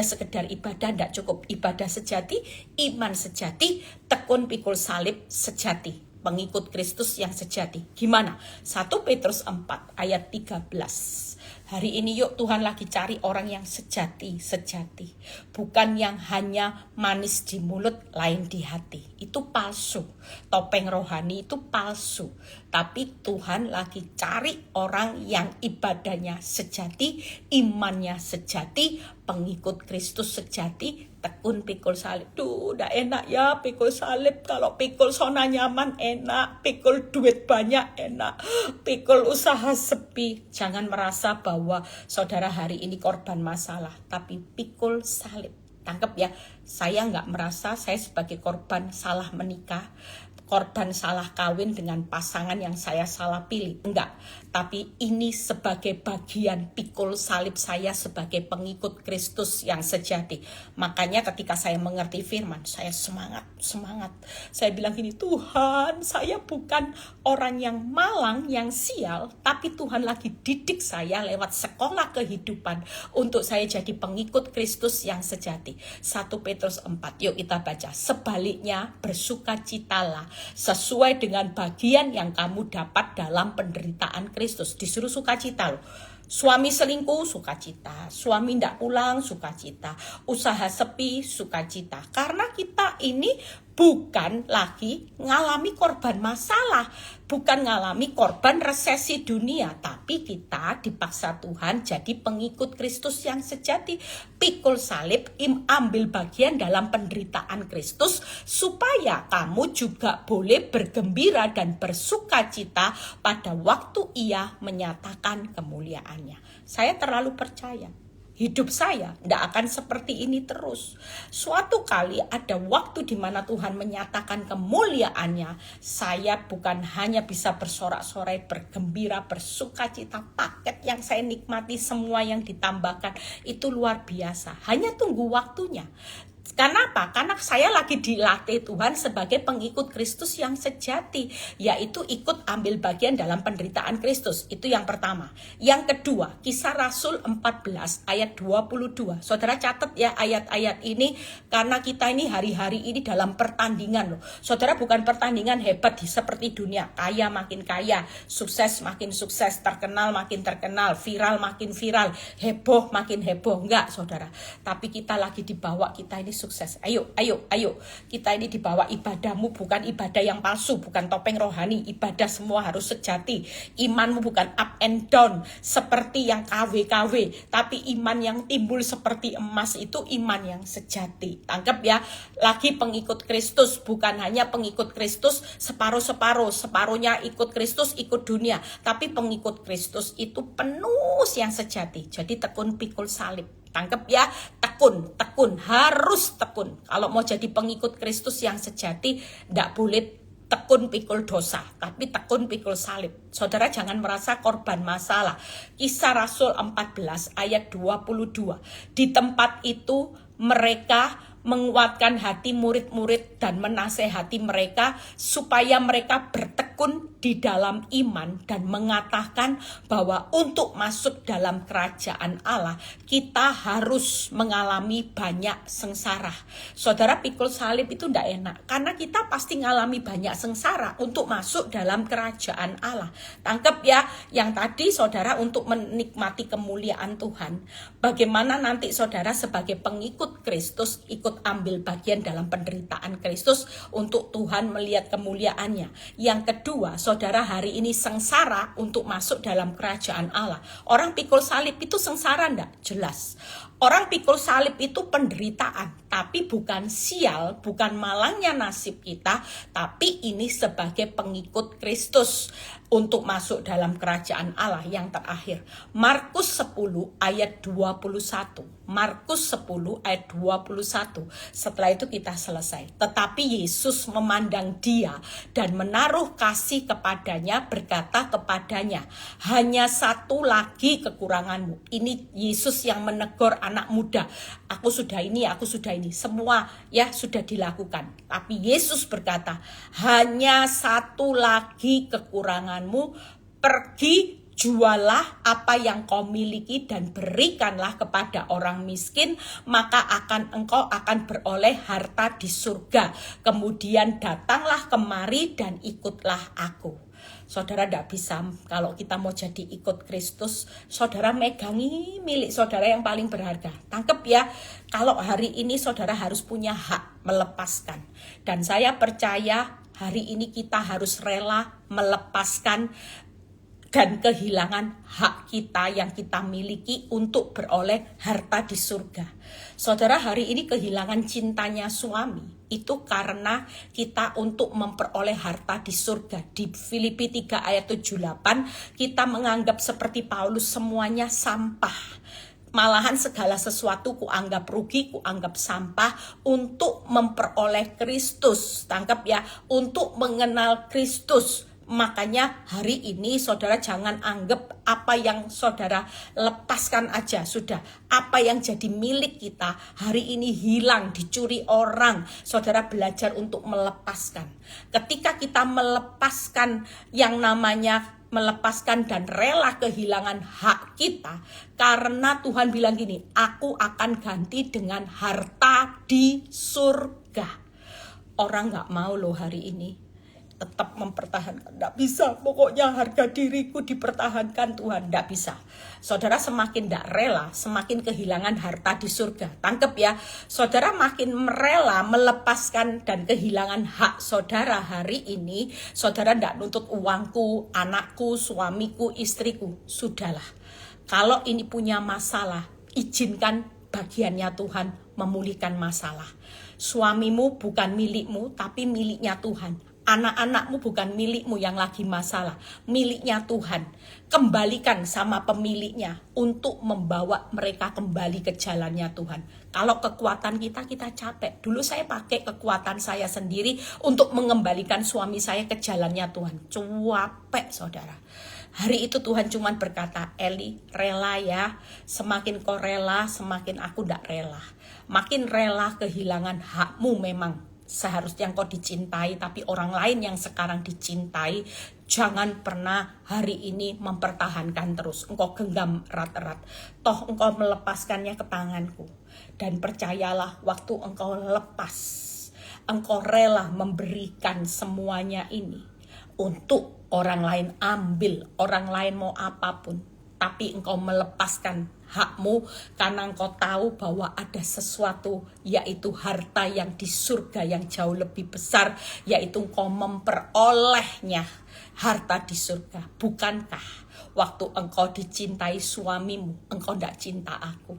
A: sekedar ibadah, tidak cukup. Ibadah sejati, iman sejati, tekun, pikul, salib sejati. Pengikut Kristus yang sejati. Gimana? 1 Petrus 4 ayat 13. Hari ini yuk Tuhan lagi cari orang yang sejati. Bukan yang hanya manis di mulut, lain di hati. Itu palsu. Topeng rohani itu palsu. Tapi Tuhan lagi cari orang yang ibadahnya sejati, imannya sejati, pengikut Kristus sejati, tekun, pikul, salib. Duh, udah enak ya pikul salib. Kalau pikul sona nyaman enak, pikul duit banyak enak, pikul usaha sepi. Jangan merasa bahwa saudara hari ini korban masalah, tapi pikul salib. Tangkap ya, saya nggak merasa saya sebagai korban salah menikah, korban salah kawin dengan pasangan yang saya salah pilih. Enggak, tapi ini sebagai bagian pikul salib saya sebagai pengikut Kristus yang sejati. Makanya ketika saya mengerti firman, saya semangat. Saya bilang gini, Tuhan, saya bukan orang yang malang, yang sial, tapi Tuhan lagi didik saya lewat sekolah kehidupan untuk saya jadi pengikut Kristus yang sejati. 1 Petrus 4, yuk kita baca. Sebaliknya, bersukacitalah sesuai dengan bagian yang kamu dapat dalam penderitaan Kristus. Disuruh sukacita loh. Suami selingkuh, sukacita. Suami tidak pulang, sukacita. Usaha sepi, sukacita. Karena kita ini bukan lagi ngalami korban masalah, bukan ngalami korban resesi dunia, tapi kita dipaksa Tuhan jadi pengikut Kristus yang sejati. Pikul salib, ambil bagian dalam penderitaan Kristus, supaya kamu juga boleh bergembira dan bersukacita pada waktu Ia menyatakan kemuliaannya. Saya terlalu percaya hidup saya tidak akan seperti ini terus. Suatu kali ada waktu di mana Tuhan menyatakan kemuliaannya. Saya bukan hanya bisa bersorak-sorai, bergembira, bersukacita. Paket yang saya nikmati, semua yang ditambahkan itu luar biasa. Hanya tunggu waktunya. Kenapa? Karena saya lagi dilatih Tuhan sebagai pengikut Kristus yang sejati, yaitu ikut ambil bagian dalam penderitaan Kristus. Itu yang pertama. Yang kedua, Kisah Rasul 14 ayat 22. Saudara catat ya ayat-ayat ini, karena kita ini hari-hari ini dalam pertandingan loh. Saudara, bukan pertandingan hebat seperti dunia, kaya makin kaya, sukses makin sukses, terkenal makin terkenal, viral makin viral, heboh makin heboh. Enggak, saudara. Tapi kita lagi dibawa, kita ini sukses. Ayo. Kita ini dibawa ibadahmu bukan ibadah yang palsu, bukan topeng rohani. Ibadah semua harus sejati. Imanmu bukan up and down seperti yang KW, tapi iman yang timbul seperti emas itu iman yang sejati. Tangkap ya, lagi pengikut Kristus, bukan hanya pengikut Kristus separuh-separuh, separuhnya ikut Kristus, ikut dunia, tapi pengikut Kristus itu penuh yang sejati. Jadi tekun pikul salib. Tangkep ya, tekun, harus tekun. Kalau mau jadi pengikut Kristus yang sejati, tidak boleh tekun pikul dosa, tapi tekun pikul salib. Saudara jangan merasa korban masalah. Kisah Rasul 14 ayat 22. Di tempat itu mereka menguatkan hati murid-murid dan menasehati mereka supaya mereka bertekun di dalam iman dan mengatakan bahwa untuk masuk dalam kerajaan Allah kita harus mengalami banyak sengsara. Saudara, pikul salib itu tidak enak karena kita pasti mengalami banyak sengsara untuk masuk dalam kerajaan Allah. Tangkap ya, yang tadi saudara untuk menikmati kemuliaan Tuhan. Bagaimana nanti saudara sebagai pengikut Kristus ikut ambil bagian dalam penderitaan Kristus untuk Tuhan melihat kemuliaannya. Yang kedua, saudara hari ini sengsara untuk masuk dalam kerajaan Allah. Orang pikul salib itu sengsara enggak? Jelas. Orang pikul salib itu penderitaan, tapi bukan sial, bukan malangnya nasib kita, tapi ini sebagai pengikut Kristus untuk masuk dalam kerajaan Allah. Yang terakhir, Markus 10 ayat 21. Markus 10 ayat 21. Setelah itu kita selesai. Tetapi Yesus memandang dia dan menaruh kasih kepadanya, berkata kepadanya, hanya satu lagi kekuranganmu. Ini Yesus yang menegur anak muda. Aku sudah ini. Semua ya sudah dilakukan. Tapi Yesus berkata, hanya satu lagi kekuranganmu. Pergi, jualah apa yang kau miliki dan berikanlah kepada orang miskin, maka engkau akan beroleh harta di surga. Kemudian datanglah kemari dan ikutlah aku. Saudara tidak bisa, kalau kita mau jadi ikut Kristus, saudara megangi milik saudara yang paling berharga. Tangkep ya, kalau hari ini saudara harus punya hak melepaskan. Dan saya percaya hari ini kita harus rela melepaskan dan kehilangan hak kita yang kita miliki untuk beroleh harta di surga. Saudara hari ini kehilangan cintanya suami, itu karena kita untuk memperoleh harta di surga. Di Filipi 3 ayat 78, kita menganggap seperti Paulus semuanya sampah. Malahan segala sesuatu kuanggap rugi, kuanggap sampah untuk memperoleh Kristus. Tangkap ya, untuk mengenal Kristus. Makanya hari ini saudara jangan anggap apa yang saudara lepaskan aja sudah. Apa yang jadi milik kita hari ini hilang, dicuri orang. Saudara belajar untuk melepaskan. Ketika kita melepaskan yang namanya melepaskan dan rela kehilangan hak kita, karena Tuhan bilang gini, aku akan ganti dengan harta di surga. Orang gak mau loh hari ini tetap mempertahankan, gak bisa, pokoknya harga diriku dipertahankan Tuhan, gak bisa. Saudara semakin gak rela, semakin kehilangan harta di surga. Tangkep ya, saudara makin rela melepaskan dan kehilangan hak saudara hari ini, saudara gak nuntut uangku, anakku, suamiku, istriku, sudahlah. Kalau ini punya masalah, izinkan bagiannya Tuhan memulihkan masalah. Suamimu bukan milikmu, tapi miliknya Tuhan. Anak-anakmu bukan milikmu yang lagi masalah, miliknya Tuhan. Kembalikan sama pemiliknya untuk membawa mereka kembali ke jalannya Tuhan. Kalau kekuatan kita capek. Dulu saya pakai kekuatan saya sendiri untuk mengembalikan suami saya ke jalannya Tuhan. Capek saudara. Hari itu Tuhan cuma berkata, Eli rela ya. Semakin kau rela, semakin aku gak rela. Makin rela kehilangan hakmu memang. Seharusnya engkau dicintai, tapi orang lain yang sekarang dicintai, jangan pernah hari ini mempertahankan terus. Engkau genggam erat-erat. Toh engkau melepaskannya ke tanganku. Dan percayalah waktu engkau lepas, engkau rela memberikan semuanya ini untuk orang lain ambil, orang lain mau apapun. Tapi engkau melepaskan hakmu karena engkau tahu bahwa ada sesuatu, yaitu harta yang di surga yang jauh lebih besar, yaitu engkau memperolehnya harta di surga. Bukankah waktu engkau dicintai suamimu, engkau tidak cinta aku?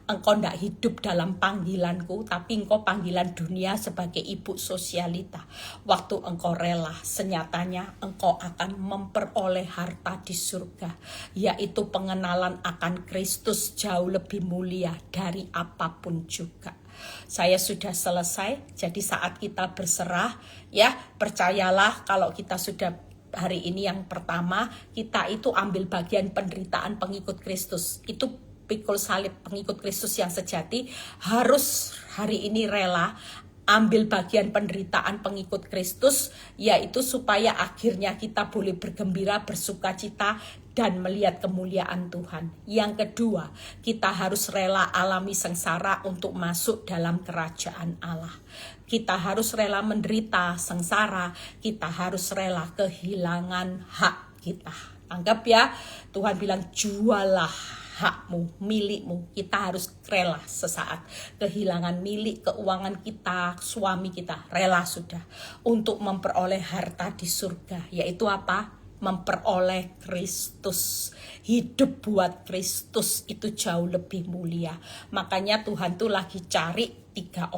A: Engkau tidak hidup dalam panggilanku, tapi engkau panggilan dunia sebagai ibu sosialita. Waktu engkau rela, senyatanya engkau akan memperoleh harta di surga, yaitu pengenalan akan Kristus jauh lebih mulia dari apapun juga. Saya sudah selesai, jadi saat kita berserah, ya percayalah kalau kita sudah hari ini yang pertama, kita itu ambil bagian penderitaan pengikut Kristus. Itu pikul salib pengikut Kristus yang sejati harus hari ini rela ambil bagian penderitaan pengikut Kristus, yaitu supaya akhirnya kita boleh bergembira, bersukacita, dan melihat kemuliaan Tuhan. Yang kedua, kita harus rela alami sengsara untuk masuk dalam kerajaan Allah. Kita harus rela menderita sengsara, kita harus rela kehilangan hak kita. Anggap ya, Tuhan bilang jualah hakmu, milikmu. Kita harus rela sesaat. Kehilangan milik, keuangan kita, suami kita, rela sudah. Untuk memperoleh harta di surga. Yaitu apa? Memperoleh Kristus. Hidup buat Kristus itu jauh lebih mulia. Makanya Tuhan tuh lagi cari tiga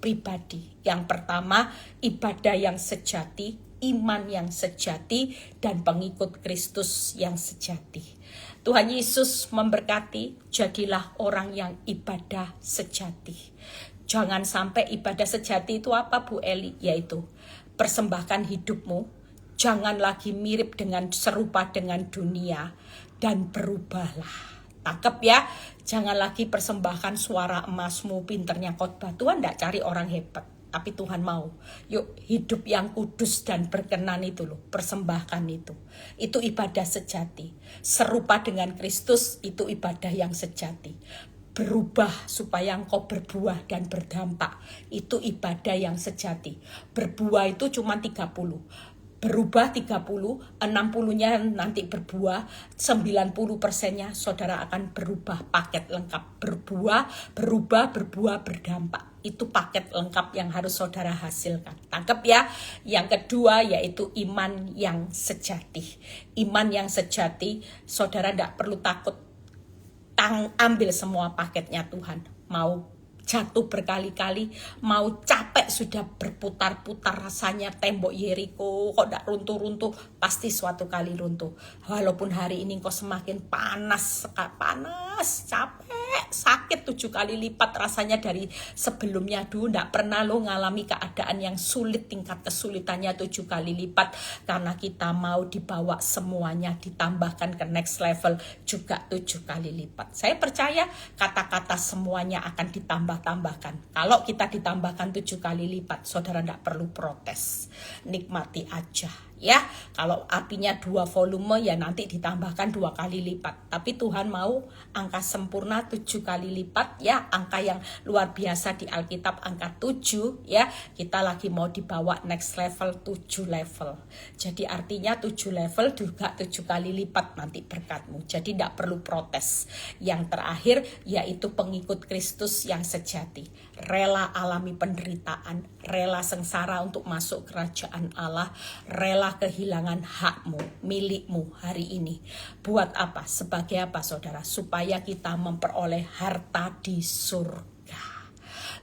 A: pribadi. Yang pertama, ibadah yang sejati, iman yang sejati, dan pengikut Kristus yang sejati. Tuhan Yesus memberkati, jadilah orang yang ibadah sejati. Jangan sampai ibadah sejati itu apa Bu Eli? Yaitu persembahkan hidupmu, jangan lagi mirip dengan serupa dengan dunia, dan berubahlah. Tangkap ya, jangan lagi persembahkan suara emasmu, pinternya khotbah. Tuhan tidak cari orang hebat. Tapi Tuhan mau, yuk hidup yang kudus dan berkenan itu loh, persembahkan itu. Itu ibadah sejati. Serupa dengan Kristus, itu ibadah yang sejati. Berubah supaya engkau berbuah dan berdampak, itu ibadah yang sejati. Berbuah itu cuma 30. Berubah 30, 60-nya nanti berbuah, 90%-nya saudara akan berubah, paket lengkap. Berubah, berdampak. Itu paket lengkap yang harus saudara hasilkan. Tangkap ya. Yang kedua yaitu iman yang sejati. Iman yang sejati, saudara tidak perlu takut ambil semua paketnya Tuhan. Mau jatuh berkali-kali, mau capek sudah berputar-putar rasanya tembok Yeriko kok tidak runtuh-runtuh, pasti suatu kali runtuh. Walaupun hari ini kok semakin panas, capek, sakit 7 kali lipat rasanya dari sebelumnya. Dulu tidak pernah lo ngalami keadaan yang sulit, tingkat kesulitannya 7 kali lipat, karena kita mau dibawa semuanya, ditambahkan ke next level juga 7 kali lipat. Saya percaya kata-kata semuanya akan ditambahkan. Kalau kita ditambahkan 7 kali lipat, saudara tidak perlu protes, nikmati aja ya. Kalau apinya 2 volume ya nanti ditambahkan 2 kali lipat, tapi Tuhan mau angka sempurna 7 kali lipat ya, angka yang luar biasa di Alkitab angka 7 ya. Kita lagi mau dibawa next level, 7 level. Jadi artinya 7 level juga 7 kali lipat nanti berkatmu. Jadi tidak perlu protes. Yang terakhir yaitu pengikut Kristus yang sejati, rela alami penderitaan, rela sengsara untuk masuk kerajaan Allah, rela kehilangan hakmu, milikmu hari ini. Buat apa? Sebagai apa saudara? Supaya kita memperoleh harta di surga.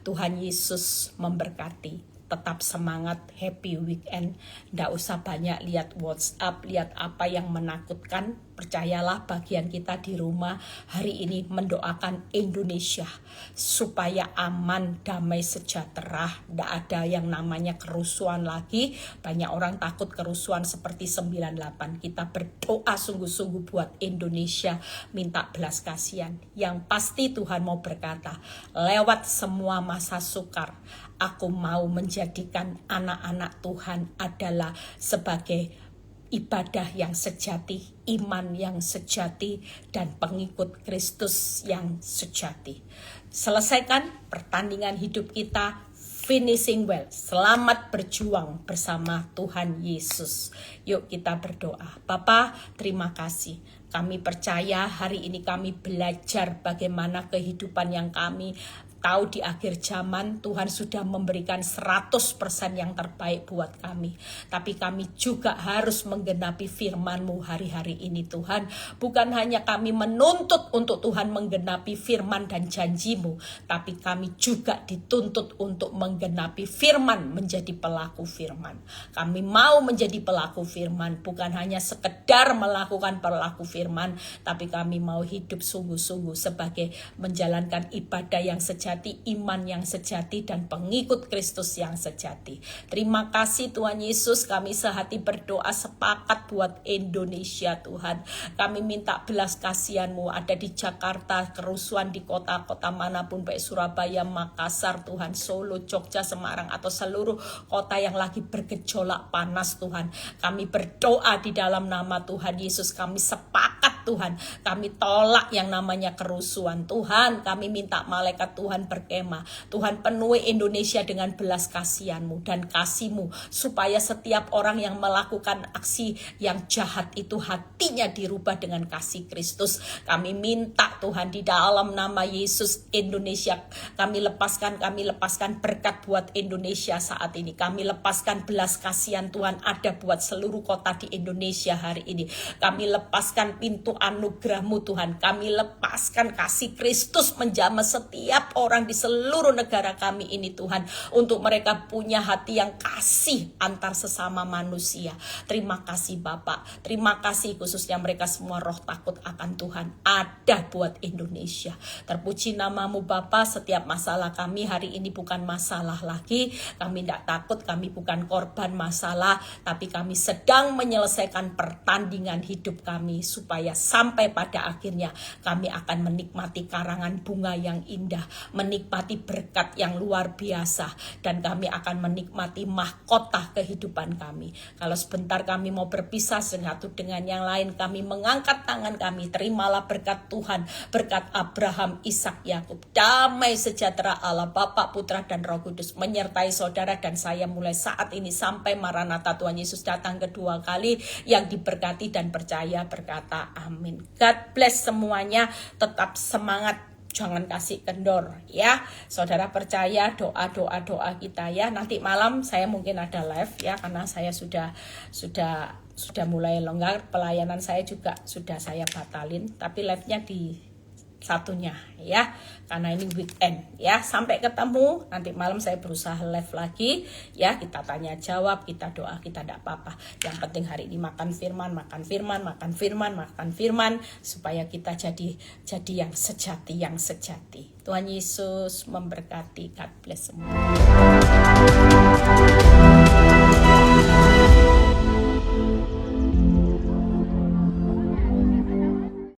A: Tuhan Yesus memberkati. Tetap semangat, happy weekend. Nggak usah banyak lihat WhatsApp, lihat apa yang menakutkan. Percayalah bagian kita di rumah hari ini mendoakan Indonesia supaya aman, damai, sejahtera. Nggak ada yang namanya kerusuhan lagi. Banyak orang takut kerusuhan seperti 98. Kita berdoa sungguh-sungguh buat Indonesia, minta belas kasihan. Yang pasti Tuhan mau berkata, lewat semua masa sukar, aku mau menjadikan anak-anak Tuhan adalah sebagai ibadah yang sejati, iman yang sejati, dan pengikut Kristus yang sejati. Selesaikan pertandingan hidup kita, finishing well. Selamat berjuang bersama Tuhan Yesus. Yuk kita berdoa. Bapa, terima kasih. Kami percaya hari ini kami belajar bagaimana kehidupan yang kami tahu di akhir zaman Tuhan sudah memberikan 100% yang terbaik buat kami. Tapi kami juga harus menggenapi firman-Mu hari-hari ini Tuhan. Bukan hanya kami menuntut untuk Tuhan menggenapi firman dan janji-Mu, tapi kami juga dituntut untuk menggenapi firman, menjadi pelaku firman. Kami mau menjadi pelaku firman, bukan hanya sekedar melakukan pelaku firman, tapi kami mau hidup sungguh-sungguh sebagai menjalankan ibadah yang sejati, iman yang sejati, dan pengikut Kristus yang sejati. Terima kasih Tuhan Yesus, kami sehati berdoa sepakat buat Indonesia Tuhan. Kami minta belas kasihan-Mu, ada di Jakarta, kerusuhan di kota-kota manapun, baik Surabaya, Makassar Tuhan, Solo, Jogja, Semarang, atau seluruh kota yang lagi bergejolak panas Tuhan. Kami berdoa di dalam nama Tuhan Yesus, kami sepakat Tuhan, kami tolak yang namanya kerusuhan Tuhan. Kami minta malaikat Tuhan berkemah, Tuhan penuhi Indonesia dengan belas kasihan-Mu dan kasih-Mu, supaya setiap orang yang melakukan aksi yang jahat itu hatinya dirubah dengan kasih Kristus. Kami minta Tuhan di dalam nama Yesus, Indonesia kami lepaskan berkat buat Indonesia saat ini. Kami lepaskan belas kasihan Tuhan ada buat seluruh kota di Indonesia hari ini. Kami lepaskan pintu anugerah-Mu Tuhan. Kami lepaskan kasih Kristus menjamah setiap orang di seluruh negara kami ini Tuhan, untuk mereka punya hati yang kasih antar sesama manusia. Terima kasih Bapak, terima kasih khususnya mereka semua roh takut akan Tuhan ada buat Indonesia. Terpuji nama-Mu Bapak. Setiap masalah kami hari ini bukan masalah lagi. Kami tidak takut, kami bukan korban masalah, tapi kami sedang menyelesaikan pertandingan hidup kami, supaya sampai pada akhirnya kami akan menikmati karangan bunga yang indah, menikmati berkat yang luar biasa, dan kami akan menikmati mahkota kehidupan kami. Kalau sebentar kami mau berpisah satu dengan yang lain, kami mengangkat tangan kami, terimalah berkat Tuhan, berkat Abraham, Ishak, Yakub. Damai sejahtera Allah Bapa, Putra, dan Roh Kudus menyertai saudara dan saya mulai saat ini sampai Maranatha Tuhan Yesus datang kedua kali. Yang diberkati dan percaya berkata amin. God bless semuanya, tetap semangat, jangan kasih kendor ya. Saudara percaya doa kita ya. Nanti malam saya mungkin ada live ya, karena saya sudah mulai longgar. Pelayanan saya juga sudah saya batalin, tapi live-nya satunya ya, karena ini weekend ya. Sampai ketemu nanti malam, saya berusaha live lagi ya, kita tanya jawab, kita doa, kita tidak apa-apa. Yang penting hari ini makan firman, makan firman, makan firman, makan firman, supaya kita jadi yang sejati, Tuhan Yesus memberkati. God bless semua.